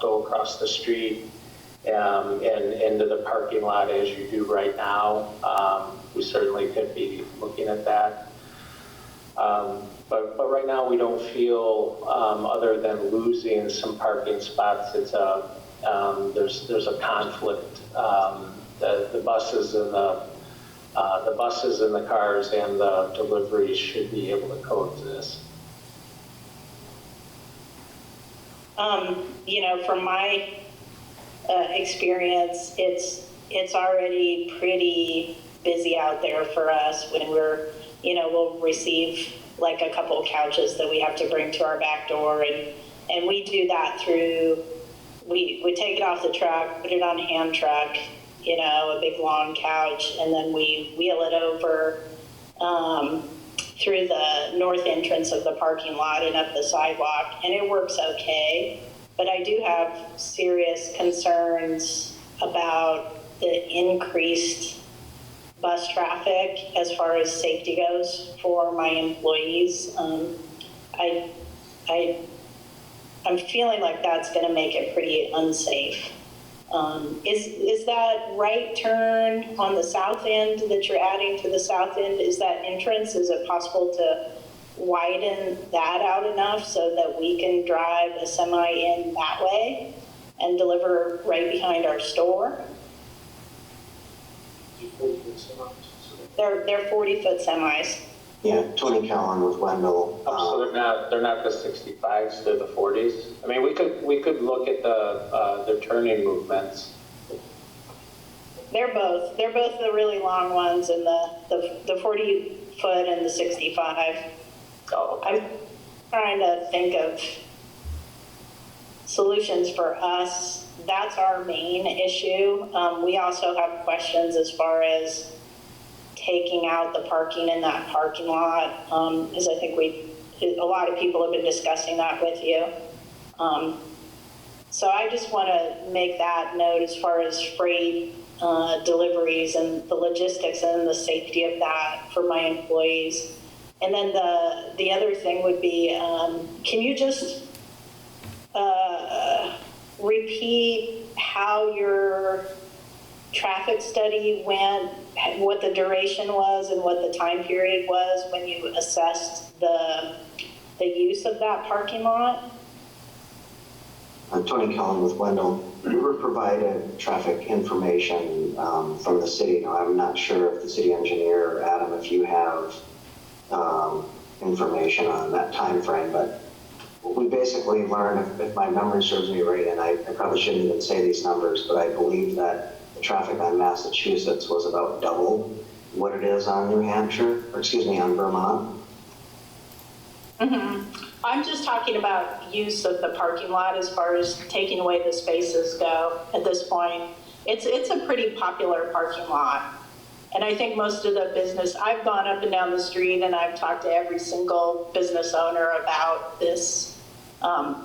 go across the street and into the parking lot as you do right now, we certainly could be looking at that. But right now we don't feel, other than losing some parking spots, there's a conflict. The buses and the buses and the cars and the deliveries should be able to coexist. From my experience, it's already pretty busy out there for us when we'll receive like a couple of couches that we have to bring to our back door, and we do that through, we take it off the truck, put it on a hand truck, a big long couch, and then we wheel it over through the north entrance of the parking lot and up the sidewalk, and it works okay. But I do have serious concerns about the increased bus traffic as far as safety goes for my employees. I'm feeling like that's going to make it pretty unsafe. Is that right turn on the south end that you're adding to the south end? Is that entrance? Is it possible to widen that out enough so that we can drive a semi in that way and deliver right behind our store? They're 40-foot semis. Yeah, Tony Callan with Wendel. So they're not the 65s, they're the 40s. I mean, we could look at the turning movements. They're both the really long ones, and the 40-foot and the 65. Oh, I'm trying to think of solutions for us. That's our main issue. We also have questions as far as taking out the parking in that parking lot, as I think a lot of people have been discussing that with you. So I just want to make that note as far as freight deliveries and the logistics and the safety of that for my employees. And then the other thing would be, can you just repeat how your traffic study went, what the duration was and what the time period was when you assessed the use of that parking lot? I'm Tony Callan with Wendel. We were provided traffic information from the city. Now, I'm not sure if the city engineer, Adam, if you have information on that time frame, but we basically learned, if my memory serves me right, and I probably shouldn't even say these numbers, but I believe that the traffic on Massachusetts was about double what it is on New Hampshire, or excuse me, on Vermont. Mm-hmm. I'm just talking about use of the parking lot as far as taking away the spaces go at this point. It's a pretty popular parking lot. And I think most of the business, I've gone up and down the street and I've talked to every single business owner about this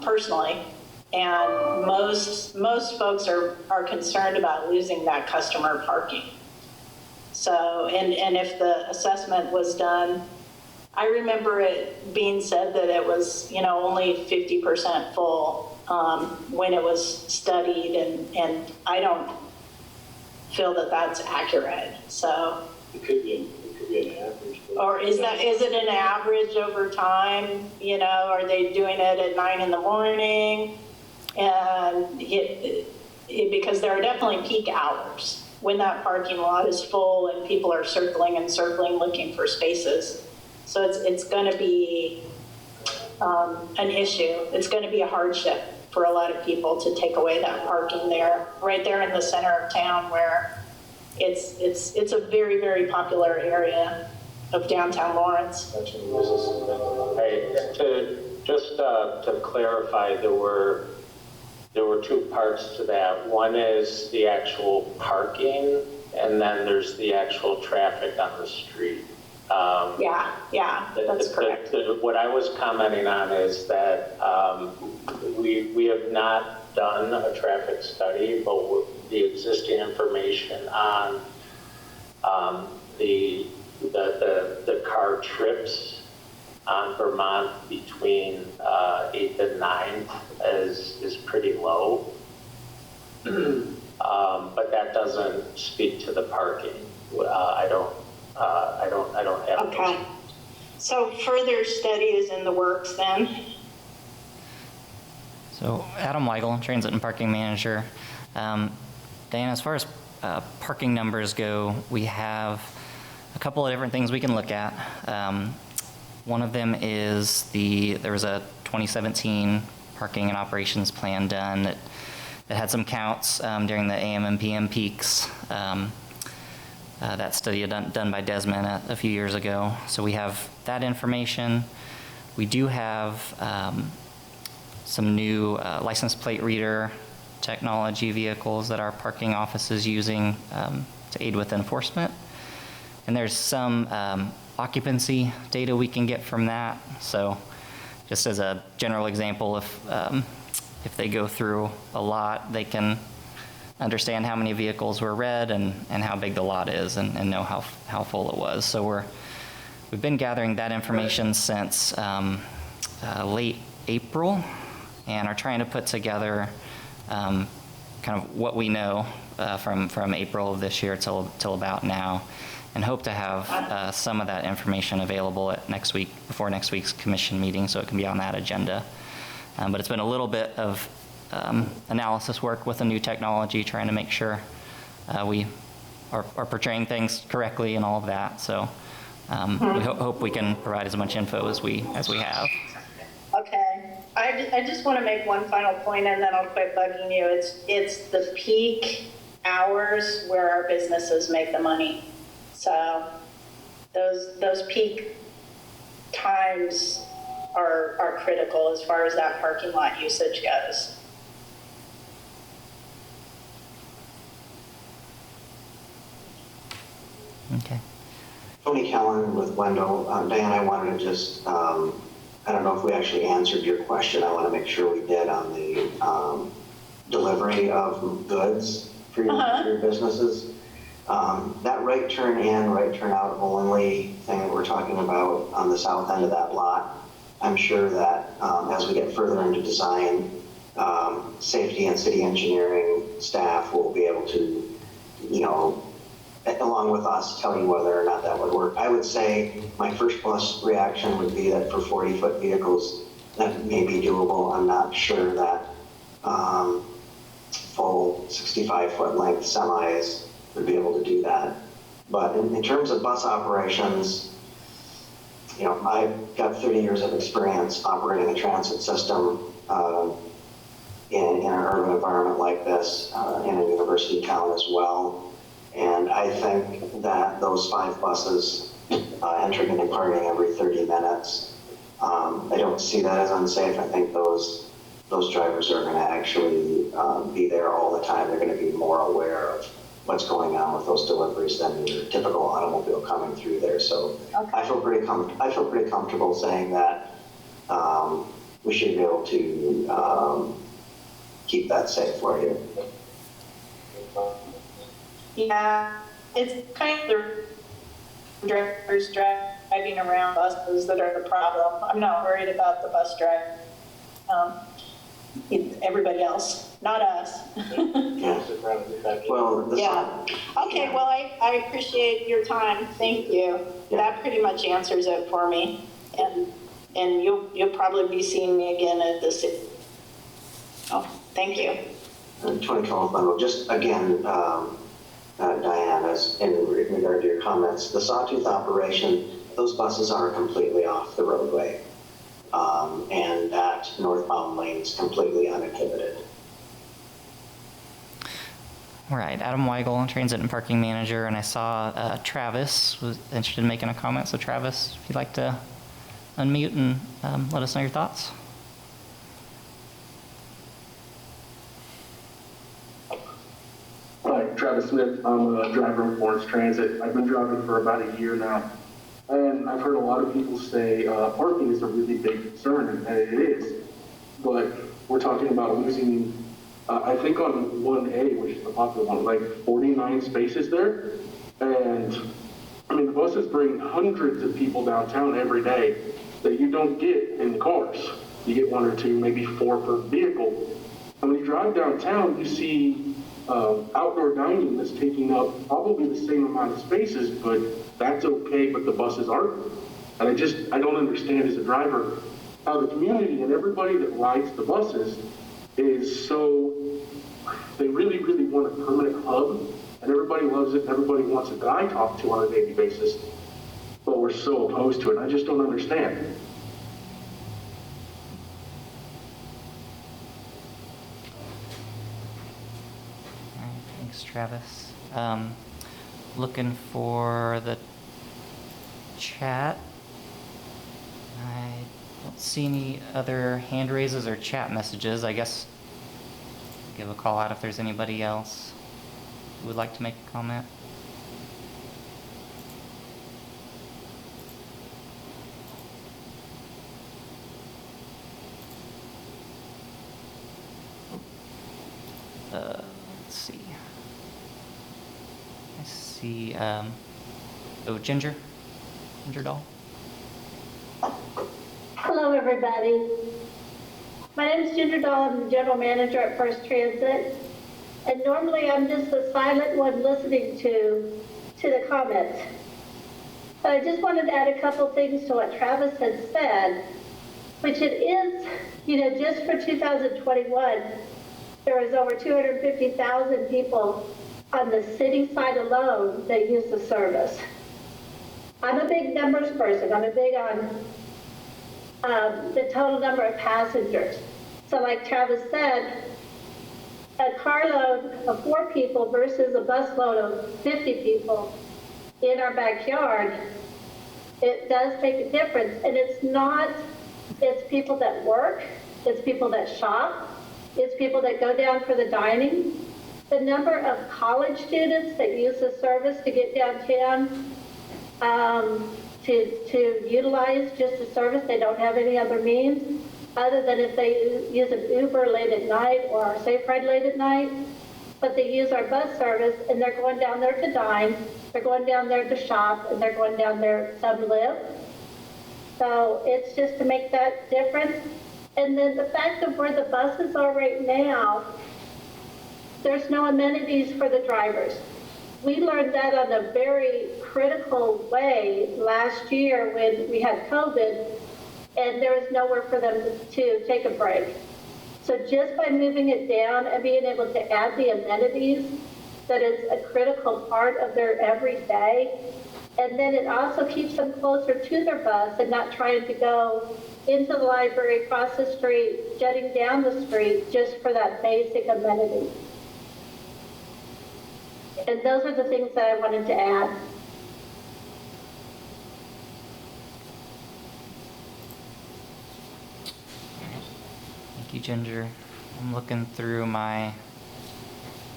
personally. And most folks are concerned about losing that customer parking. So, and if the assessment was done, I remember it being said that it was, only 50% full when it was studied, and I don't feel that that's accurate. So It could be an average. or is it an average over time? Are they doing it at 9 in the morning? And because there are definitely peak hours when that parking lot is full and people are circling and circling looking for spaces. So it's going to be an issue. It's going to be a hardship for a lot of people to take away that parking there, right there in the center of town, where it's a very, very popular area of downtown Lawrence. Hey, to clarify, there were two parts to that. One is the actual parking, and then there's the actual traffic on the street. Yeah, that's correct. What I was commenting on is that we have not done a traffic study, but the existing information on the car trips on Vermont between 8th and 9th is pretty low. But that doesn't speak to the parking. I don't have. Okay. So further study is in the works then? So Adam Weigel, Transit and Parking Manager. Diane, as far as parking numbers go, we have a couple of different things we can look at. One of them is there was a 2017 parking and operations plan done that had some counts during the AM and PM peaks. That study done by Desmond a few years ago. So we have that information. We do have some new license plate reader technology vehicles that our parking office is using to aid with enforcement. And there's some occupancy data we can get from that. So just as a general example, if they go through a lot, they can understand how many vehicles were read and how big the lot is and know how full it was. So we've been gathering that information since late April and are trying to put together kind of what we know from April of this year till about now, and hope to have some of that information available at before next week's commission meeting, so it can be on that agenda. But it's been a little bit of analysis work with the new technology, trying to make sure we are portraying things correctly and all of that. So we hope we can provide as much info as we have. Okay. I just want to make one final point, and then I'll quit bugging you. It's the peak hours where our businesses make the money. So those peak times are critical as far as that parking lot usage goes. Okay. Tony Kellen with Wendel. Diane, I wanted to just, I don't know if we actually answered your question. I want to make sure we did on the delivery of goods for your businesses. That right turn in, right turn out only thing that we're talking about on the south end of that lot, I'm sure that as we get further into design, safety and city engineering staff will be able to, along with us, tell you whether or not that would work. I would say my first plus reaction would be that for 40-foot vehicles, that may be doable. I'm not sure that full 65-foot length semis would be able to do that. But in terms of bus operations, I've got 30 years of experience operating a transit system in an urban environment like this, in a university town as well. And I think that those 5 buses entering and departing every 30 minutes, I don't see that as unsafe. I think those drivers are going to actually be there all the time. They're going to be more aware of what's going on with those deliveries than your typical automobile coming through there. So okay. I feel pretty comfortable saying that we should be able to keep that safe for you. Yeah, it's kind of the drivers driving around buses that are the problem. I'm not worried about the bus driver. Everybody else, not us. Yeah. Well, yeah. Okay, well, I appreciate your time. Thank you. Yeah. That pretty much answers it for me. And you'll probably be seeing me again at this. Oh, thank you. 2012 bundle. Just again, Diane, as in regard to your comments, the Sawtooth operation, those buses are completely off the roadway. And that northbound lane is completely uninhibited. All right, Adam Weigel, Transit and Parking Manager, and I saw Travis was interested in making a comment. So Travis, if you'd like to unmute and let us know your thoughts. Hi, Travis Smith. I'm a driver of Lawrence Transit. I've been driving for about a year now. And I've heard a lot of people say parking is a really big concern, and it is. But we're talking about losing, I think on 1A, which is the popular one, like 49 spaces there. And I mean, the buses bring hundreds of people downtown every day that you don't get in the cars. You get 1 or 2, maybe 4 per vehicle. And when you drive downtown, you see outdoor dining that's taking up probably the same amount of spaces, but that's okay, but the buses aren't. And I don't understand as a driver how the community and everybody that rides the buses is so, they really, really want a permanent hub, and everybody loves it, and everybody wants a guy to talk to on a daily basis, but we're so opposed to it. I just don't understand. Thanks, Travis. Looking for the chat. I don't see any other hand raises or chat messages. I guess give a call out if there's anybody else who would like to make a comment. see, Ginger Doll. Hello, everybody. My name is Ginger Doll. I'm the general manager at First Transit. And normally I'm just the silent one listening to the comments. But I just wanted to add a couple things to what Travis had said, which it is, just for 2021, there was over 250,000 people on the city side alone that use the service. I'm a big numbers person. I'm a big on the total number of passengers. So like Travis said, a carload of 4 people versus a busload of 50 people in our backyard, it does make a difference. And it's people that work, it's people that shop, it's people that go down for the dining. The number of college students that use the service to get downtown to utilize just the service, they don't have any other means other than if they use an Uber late at night or a Safe Ride late at night. But they use our bus service and they're going down there to dine, they're going down there to shop, and they're going down there to live. So it's just to make that difference. And then the fact of where the buses are right now, there's no amenities for the drivers. We learned that on a very critical way last year when we had COVID, and there was nowhere for them to take a break. So just by moving it down and being able to add the amenities, that is a critical part of their everyday. And then it also keeps them closer to their bus and not trying to go into the library, across the street, jutting down the street just for that basic amenity. And those are the things that I wanted to add. Thank you, Ginger. I'm looking through my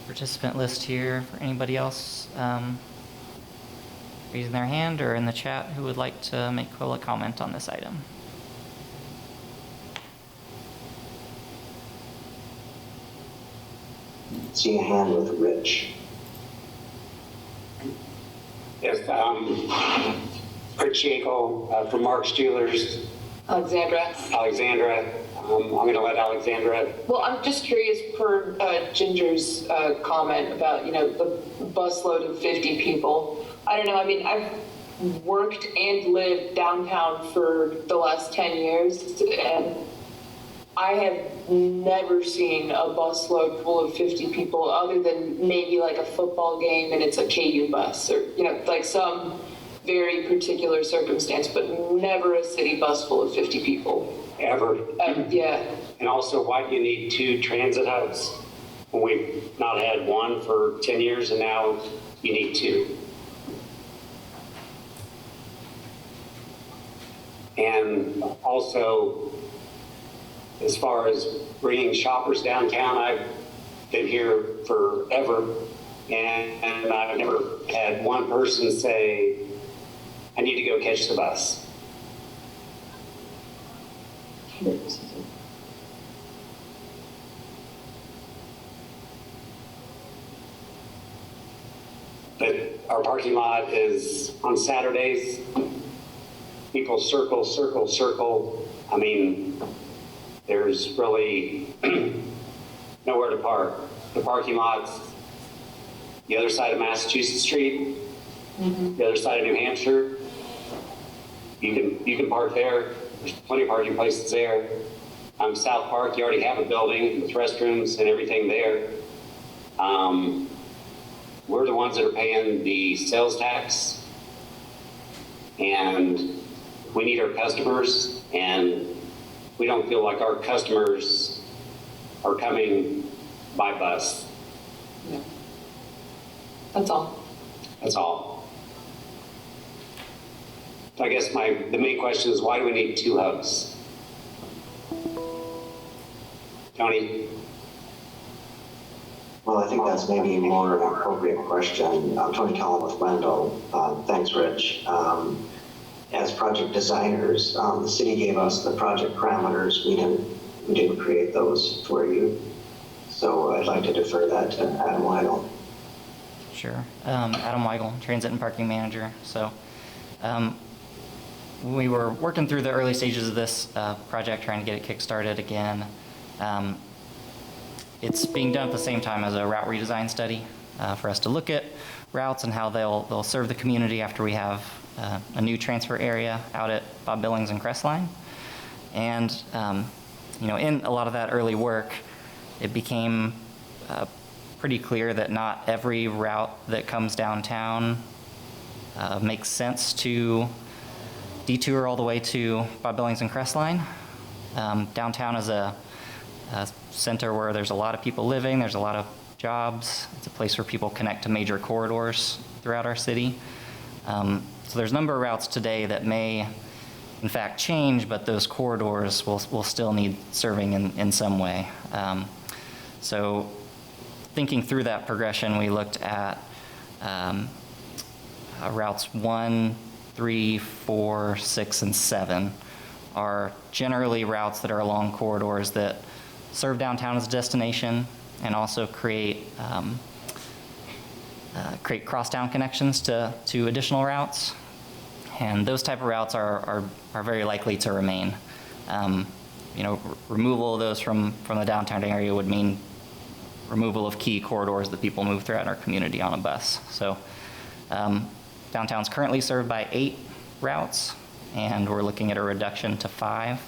participant list here for anybody else raising their hand or in the chat who would like to make public comment on this item. See a hand with Rich. Yes, Rich Yankel from Mark's Jewelers. Alexandra. I'm going to let Alexandra. Well, I'm just curious for Ginger's comment about, the busload of 50 people. I don't know. I mean, I've worked and lived downtown for the last 10 years, and I have never seen a busload full of 50 people other than maybe like a football game and it's a KU bus or, like some very particular circumstance, but never a city bus full of 50 people. Ever. Yeah. And also, why do you need 2 transit hubs when we've not had one for 10 years and now you need 2? And also, as far as bringing shoppers downtown, I've been here forever, and I've never had one person say, I need to go catch the bus. But our parking lot is on Saturdays. People circle. I mean, there's really nowhere to park. The parking lot's the other side of Massachusetts Street, the other side of New Hampshire. You can park there. There's plenty of parking places there. South Park, you already have a building with restrooms and everything there. We're the ones that are paying the sales tax, and we need our customers, and we don't feel like our customers are coming by bus. Yeah. That's all. That's all. So I guess the main question is, why do we need 2 hubs? Tony? Well, I think that's maybe more an appropriate question. I'm Tony Collin with Wendel. Thanks, Rich. As project designers, the city gave us the project parameters. We didn't create those for you. So I'd like to defer that to Adam Wendel. Sure. Adam Weigel, Transit and Parking Manager. So we were working through the early stages of this project, trying to get it kick-started again. It's being done at the same time as a route redesign study for us to look at routes and how they'll serve the community after we have a new transfer area out at Bob Billings and Crestline. And in a lot of that early work, it became pretty clear that not every route that comes downtown makes sense to detour all the way to Bob Billings and Crestline. Downtown is a center where there's a lot of people living, there's a lot of jobs. It's a place where people connect to major corridors throughout our city. So there's a number of routes today that may, in fact, change, but those corridors will still need serving in some way. So thinking through that progression, we looked at routes 1, 3, 4, 6, and 7 are generally routes that are along corridors that serve downtown as a destination and also create crosstown connections to additional routes. And those type of routes are very likely to remain. Removal of those from the downtown area would mean removal of key corridors that people move throughout our community on a bus. So downtown's currently served by 8 routes, and we're looking at a reduction to 5.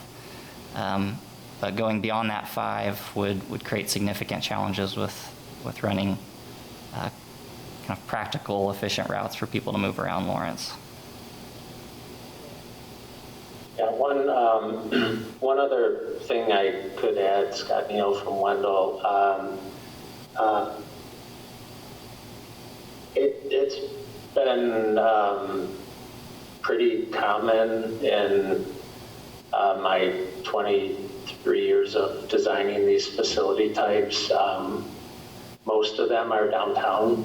But going beyond that 5 would create significant challenges with running kind of practical, efficient routes for people to move around Lawrence. Yeah, one other thing I could add, Scott Neal from Wendel. It's been pretty common in my 23 years of designing these facility types. Most of them are downtown.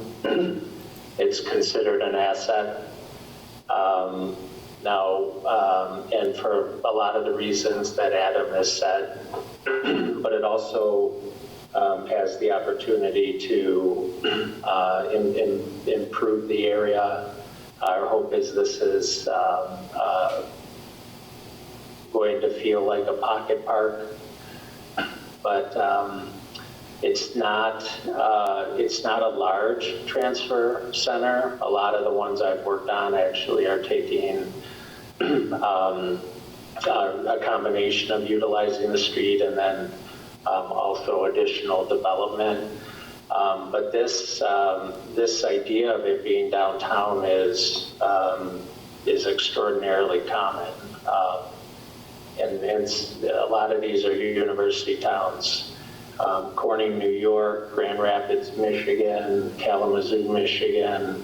It's considered an asset. Now, and for a lot of the reasons that Adam has said, but it also has the opportunity to improve the area. Our hope is this is going to feel like a pocket park, but it's not a large transfer center. A lot of the ones I've worked on actually are taking a combination of utilizing the street and then also additional development. But this idea of it being downtown is extraordinarily common. And a lot of these are university towns. Corning, New York, Grand Rapids, Michigan, Kalamazoo, Michigan.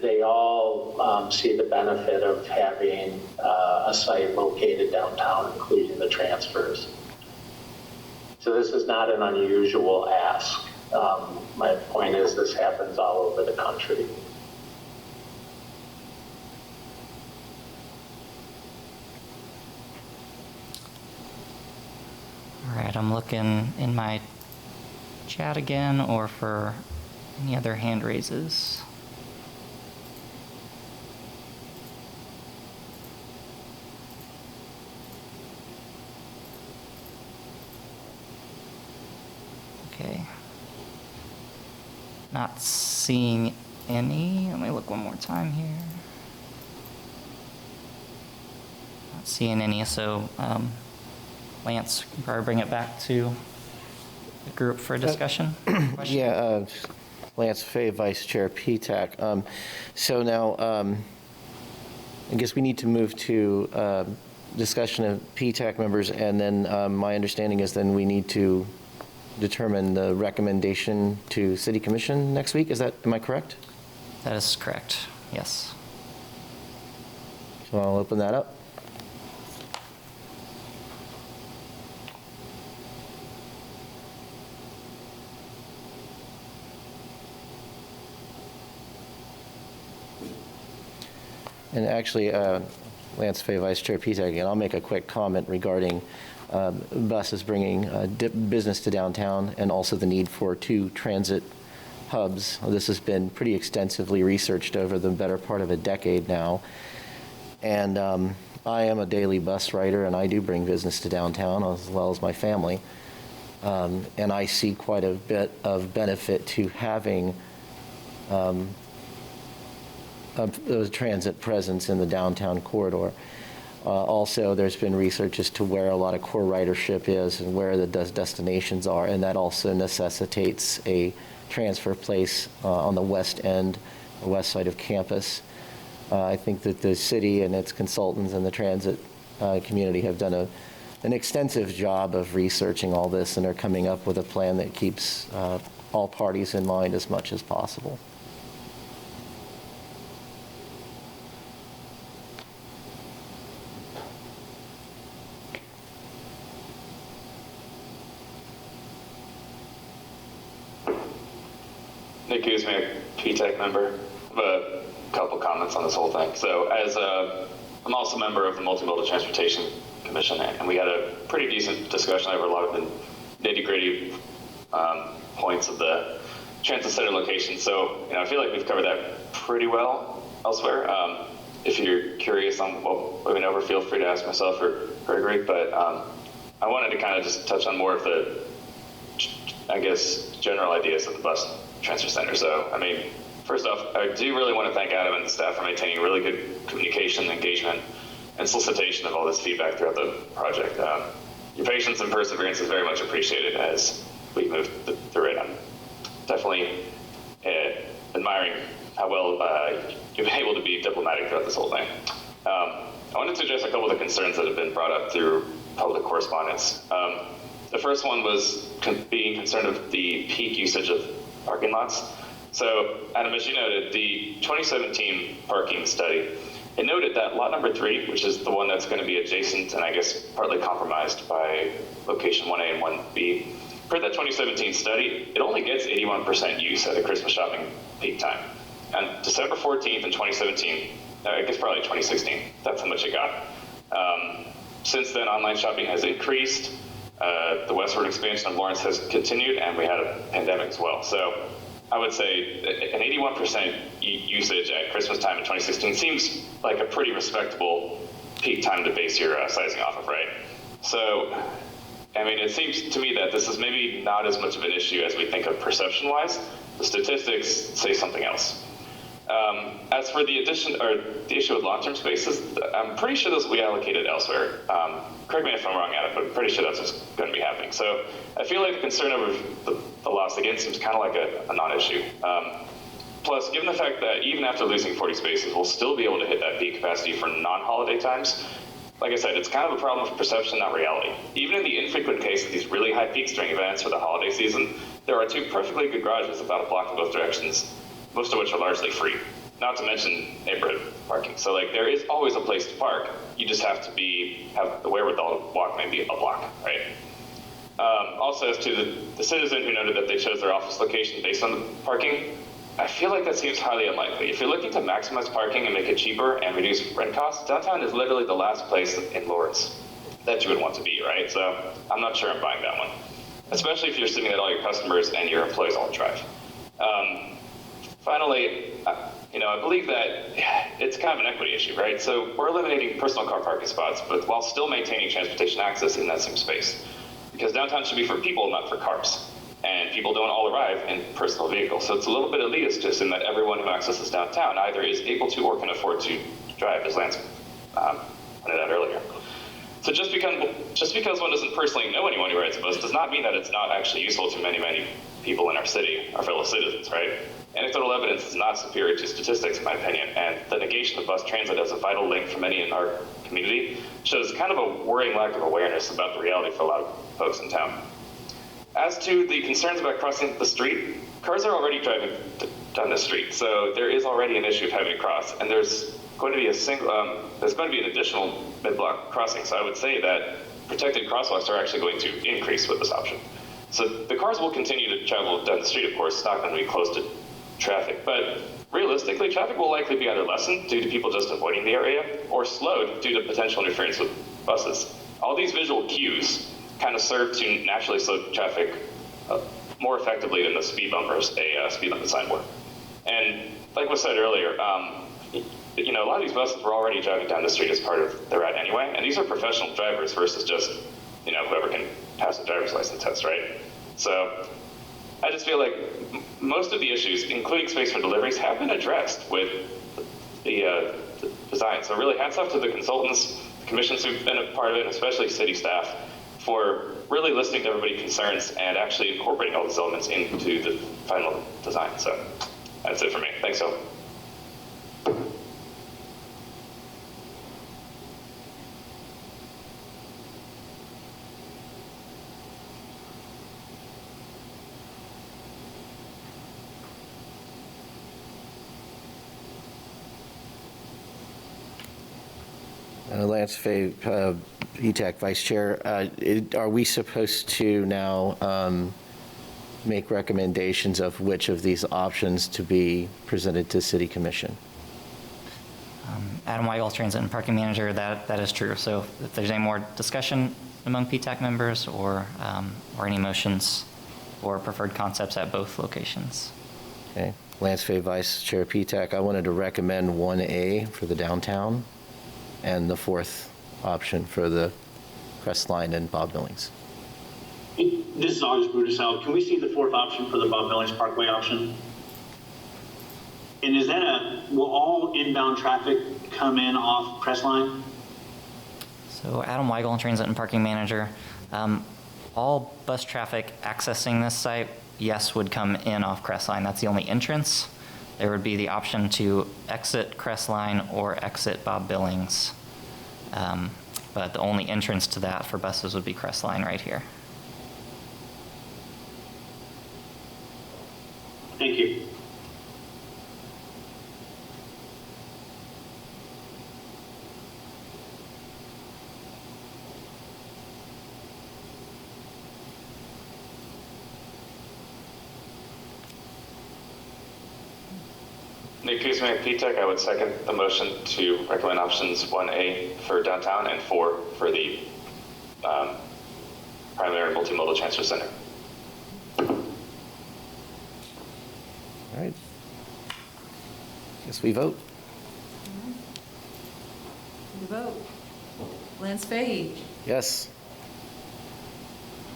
They all see the benefit of having a site located downtown, including the transfers. So this is not an unusual ask. My point is this happens all over the country. All right, I'm looking in my chat again or for any other hand raises. Okay. Not seeing any. Let me look one more time here. Not seeing any, so Lance, can probably bring it back to the group for discussion. Yeah, Lance Fay, Vice Chair, PTAC. So now, I guess we need to move to discussion of PTAC members, and then my understanding is then we need to determine the recommendation to City Commission next week. Am I correct? That is correct, yes. So I'll open that up. And actually, Lance Fay, Vice Chair PTAC, again, I'll make a quick comment regarding buses bringing business to downtown, and also the need for 2 transit hubs. This has been pretty extensively researched over the better part of a decade now. And I am a daily bus rider, and I do bring business to downtown as well as my family. And I see quite a bit of benefit to having a transit presence in the downtown corridor. Also, there's been research as to where a lot of core ridership is and where the destinations are, and that also necessitates a transfer place on the west end, the west side of campus. I think that the city and its consultants and the transit community have done an extensive job of researching all this and are coming up with a plan that keeps all parties in mind as much as possible. Nick Guzman, PTAC member. I have a couple comments on this whole thing. So I'm also a member of the Multimodal Transportation Commission, and we had a pretty decent discussion over a lot of the nitty-gritty points of the transit center location. So, I feel like we've covered that pretty well elsewhere. If you're curious on what we went over, feel free to ask myself or Gregory, but I wanted to kind of just touch on more of the, I guess, general ideas of the bus transfer center. So, first off, I do really want to thank Adam and the staff for maintaining really good communication, engagement, and solicitation of all this feedback throughout the project. Your patience and perseverance is very much appreciated as we move through it. I'm definitely admiring how well you've been able to be diplomatic throughout this whole thing. I wanted to address a couple of the concerns that have been brought up through public correspondence. The first one was being concerned with the peak usage of parking lots. So, Adam, as you noted, the 2017 parking study, it noted that lot number 3, which is the one that's going to be adjacent and I guess partly compromised by location 1A and 1B, per that 2017 study, it only gets 81% use at the Christmas shopping peak time. On December 14th in 2017, I guess probably 2016, that's how much it got. Since then, online shopping has increased. The westward expansion of Lawrence has continued, and we had a pandemic as well. So I would say an 81% usage at Christmas time in 2016 seems like a pretty respectable peak time to base your sizing off of, right? So, it seems to me that this is maybe not as much of an issue as we think of perception-wise. The statistics say something else. As for the issue with long-term spaces, I'm pretty sure those will be allocated elsewhere. Correct me if I'm wrong, Adam, but I'm pretty sure that's what's going to be happening. So I feel like the concern over the loss again seems kind of like a non-issue. Plus, given the fact that even after losing 40 spaces, we'll still be able to hit that peak capacity for non-holiday times. Like I said, it's kind of a problem of perception, not reality. Even in the infrequent case of these really high peaks during events or the holiday season, there are 2 perfectly good garages about a block in both directions, most of which are largely free, not to mention neighborhood parking. So there is always a place to park. You just have to have the wherewithal to walk maybe a block, right? Also, as to the citizen who noted that they chose their office location based on the parking, I feel like that seems highly unlikely. If you're looking to maximize parking and make it cheaper and reduce rent costs, downtown is literally the last place in Lawrence that you would want to be, right? So I'm not sure I'm buying that one, especially if you're assuming that all your customers and your employees all drive. Finally, I believe that it's kind of an equity issue, right? So we're eliminating personal car parking spots, but while still maintaining transportation access in that same space. Because downtown should be for people, not for cars. And people don't all arrive in personal vehicles. So it's a little bit elitist to assume that everyone who accesses downtown either is able to or can afford to drive, as Lance pointed out earlier. So just because one doesn't personally know anyone who rides a bus does not mean that it's not actually useful to many, many people in our city, our fellow citizens, right? Anecdotal evidence is not superior to statistics, in my opinion, and the negation of bus transit as a vital link for many in our community shows kind of a worrying lack of awareness about the reality for a lot of folks in town. As to the concerns about crossing the street, cars are already driving down the street, so there is already an issue of having to cross, and there's going to be an additional mid-block crossing. So I would say that protected crosswalks are actually going to increase with this option. So the cars will continue to travel down the street, of course. It's not going to be close to traffic, but realistically, traffic will likely be either lessened due to people just avoiding the area or slowed due to potential interference with buses. all these visual cues kind of serve to naturally slow traffic more effectively than the speed bumpers, a speed limit sign would. And like was said earlier, you know, a lot of these buses were already driving down the street as part of the route anyway, and these are professional drivers versus just, you know, whoever can pass a driver's license test, right? So I just feel like most of the issues, including space for deliveries, have been addressed with the design. So really hats off to the consultants, the commissions who've been a part of it, and especially city staff, for really listening to everybody's concerns and actually incorporating all these elements into the final design. So that's it for me. Thanks, so. Lance Fay, PTAC Vice Chair, are we supposed to now make recommendations of which of these options to be presented to City Commission? Adam Weigel, Transit and Parking Manager, that is true. So if there's any more discussion among PTAC members or any motions or preferred concepts at both locations. Okay. Lance Fay, Vice Chair PTAC, I wanted to recommend 1A for the downtown and the fourth option for the Crestline and Bob Billings. This is August Rudisell. Can we see the fourth option for the Bob Billings Parkway option? And is that will all inbound traffic come in off Crestline? So Adam Weigel, Transit and Parking Manager. All bus traffic accessing this site, yes, would come in off Crestline. That's the only entrance. There would be the option to exit Crestline or exit Bob Billings. But the only entrance to that for buses would be Crestline right here. Thank you. Nick Kuzmiak, PTAC, I would second the motion to recommend options 1A for downtown and 4 for the primary multimodal transfer center. All right. Guess we vote. You vote. Lance Fahey, Yes.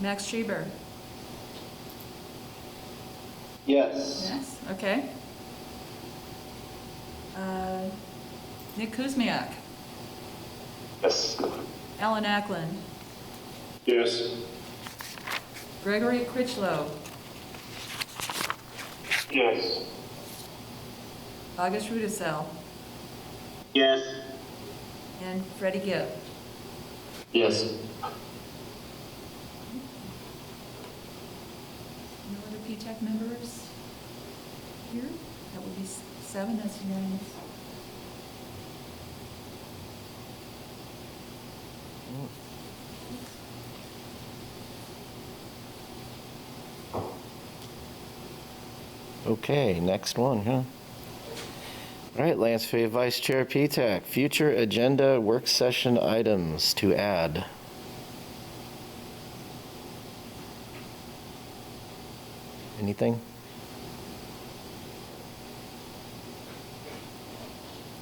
Max Schieber. Yes. Yes, okay. Nick Kuzmiak, Yes. Alan Ackland, Yes. Gregory Critchlow, Yes. August Rudisell, Yes. and Freddie Gibb. Yes. No other PTAC members here? That would be 7, that's unanimous. Okay, next one, huh? All right, Lance Fay, Vice Chair PTAC, future agenda work session items to add. Anything?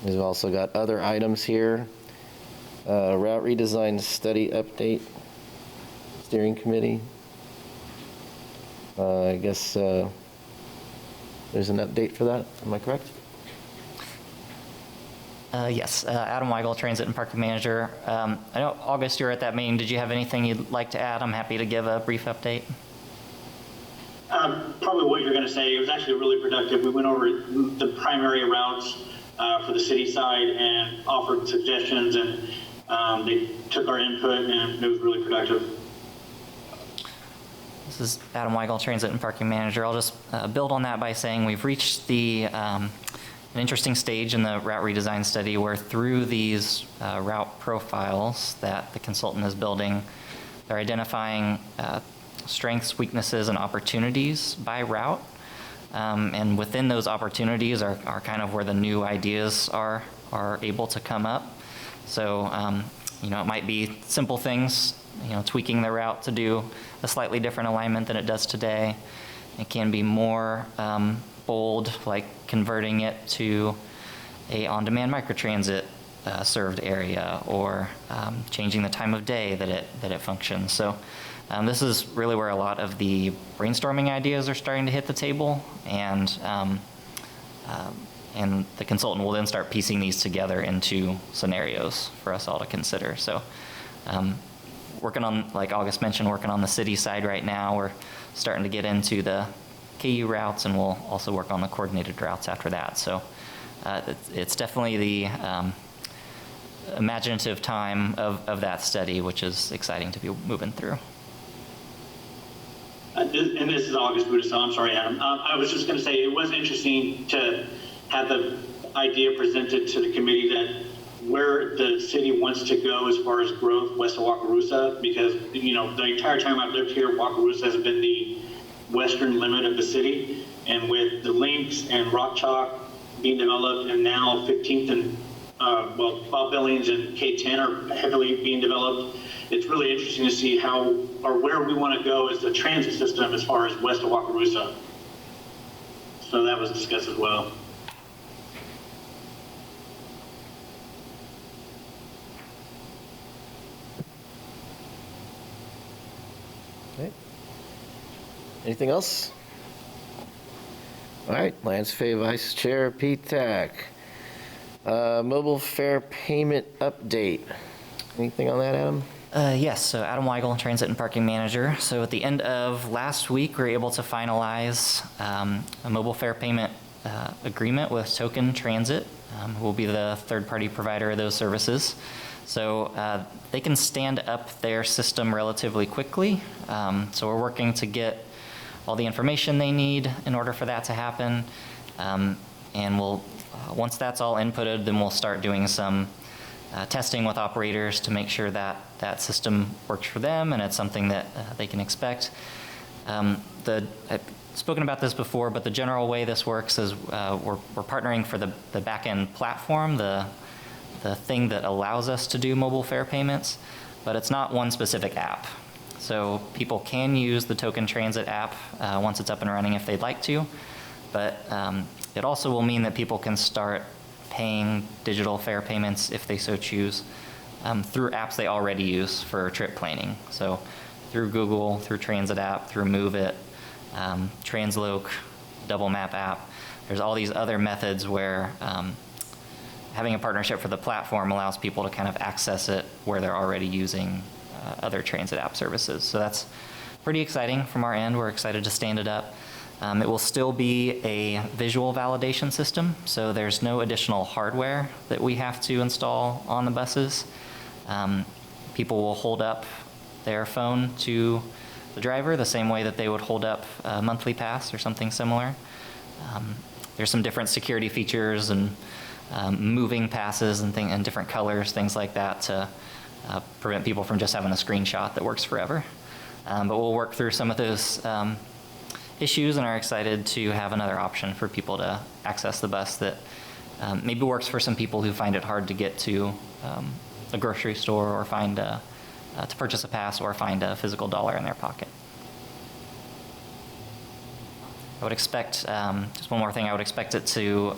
We've also got other items here. Route Redesign Study Update, Steering Committee. I guess there's an update for that, am I correct? Yes, Adam Weigel, Transit and Parking Manager. I know, August, you were at that meeting. Did you have anything you'd like to add? I'm happy to give a brief update. Probably what you're going to say. It was actually really productive. We went over the primary routes for the city side and offered suggestions, and they took our input, and it was really productive. This is Adam Weigel, Transit and Parking Manager. I'll just build on that by saying we've reached an interesting stage in the route redesign study where through these route profiles that the consultant is building, they're identifying strengths, weaknesses, and opportunities by route. And within those opportunities are kind of where the new ideas are able to come up. So You know, it might be simple things, you know, tweaking the route to do a slightly different alignment than it does today. It can be more bold, like converting it to a on-demand microtransit served area, or changing the time of day that it functions. So this is really where a lot of the brainstorming ideas are starting to hit the table, and the consultant will then start piecing these together into scenarios for us all to consider. So working on, like August mentioned, working on the city side right now. We're starting to get into the KU routes, and we'll also work on the coordinated routes after that. So it's definitely the imaginative time of that study, which is exciting to be moving through. And this is August Rudisell. I'm sorry, Adam. I was just going to say it was interesting to have the idea presented to the committee that where the city wants to go as far as growth west of Wakarusa, because, you know, the entire time I've lived here, Wakarusa has been the western limit of the city. And with the links and Rock Chalk being developed, and now 15th and Bob Billings and K10 are heavily being developed, it's really interesting to see how or where we want to go as the transit system as far as west of Wakarusa. So that was discussed as well. Okay. Anything else? All right, Lance Fay, Vice Chair, PTAC. Mobile fare payment update. Anything on that, Adam? Yes, so Adam Weigel, Transit and Parking Manager. So at the end of last week, we were able to finalize a mobile fare payment agreement with Token Transit, who will be the third-party provider of those services. So they can stand up their system relatively quickly. So we're working to get all the information they need in order for that to happen. And we'll, once that's all inputted, then we'll start doing some testing with operators to make sure that that system works for them and it's something that they can expect. I've spoken about this before, but the general way this works is we're partnering for the back-end platform, the thing that allows us to do mobile fare payments, but it's not one specific app. So people can use the Token Transit app once it's up and running if they'd like to, but it also will mean that people can start paying digital fare payments if they so choose through apps they already use for trip planning. So through Google, through Transit app, through Move It, Transloc, Double Map app. There's all these other methods where having a partnership for the platform allows people to kind of access it where they're already using other transit app services. So that's pretty exciting from our end. We're excited to stand it up. It will still be a visual validation system, so there's no additional hardware that we have to install on the buses. People will hold up their phone to the driver the same way that they would hold up a monthly pass or something similar. There's some different security features and moving passes and different colors, things like that, to prevent people from just having a screenshot that works forever. But we'll work through some of those issues and are excited to have another option for people to access the bus that maybe works for some people who find it hard to get to a grocery store or find to purchase a pass or find a physical dollar in their pocket. I would expect, just one more thing, I would expect it to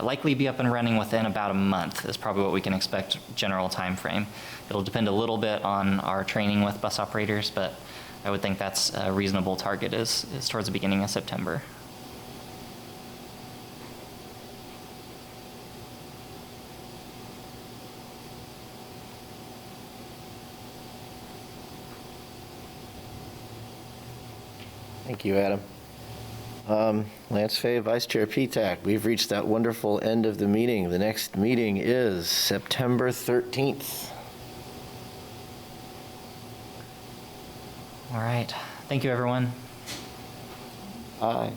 likely be up and running within about a month is probably what we can expect general time frame. It'll depend a little bit on our training with bus operators, but I would think that's a reasonable target is towards the beginning of September. Thank you, Adam. Lance Fay, Vice Chair PTAC. We've reached that wonderful end of the meeting. The next meeting is September 13th. All right. Thank you, everyone. Bye.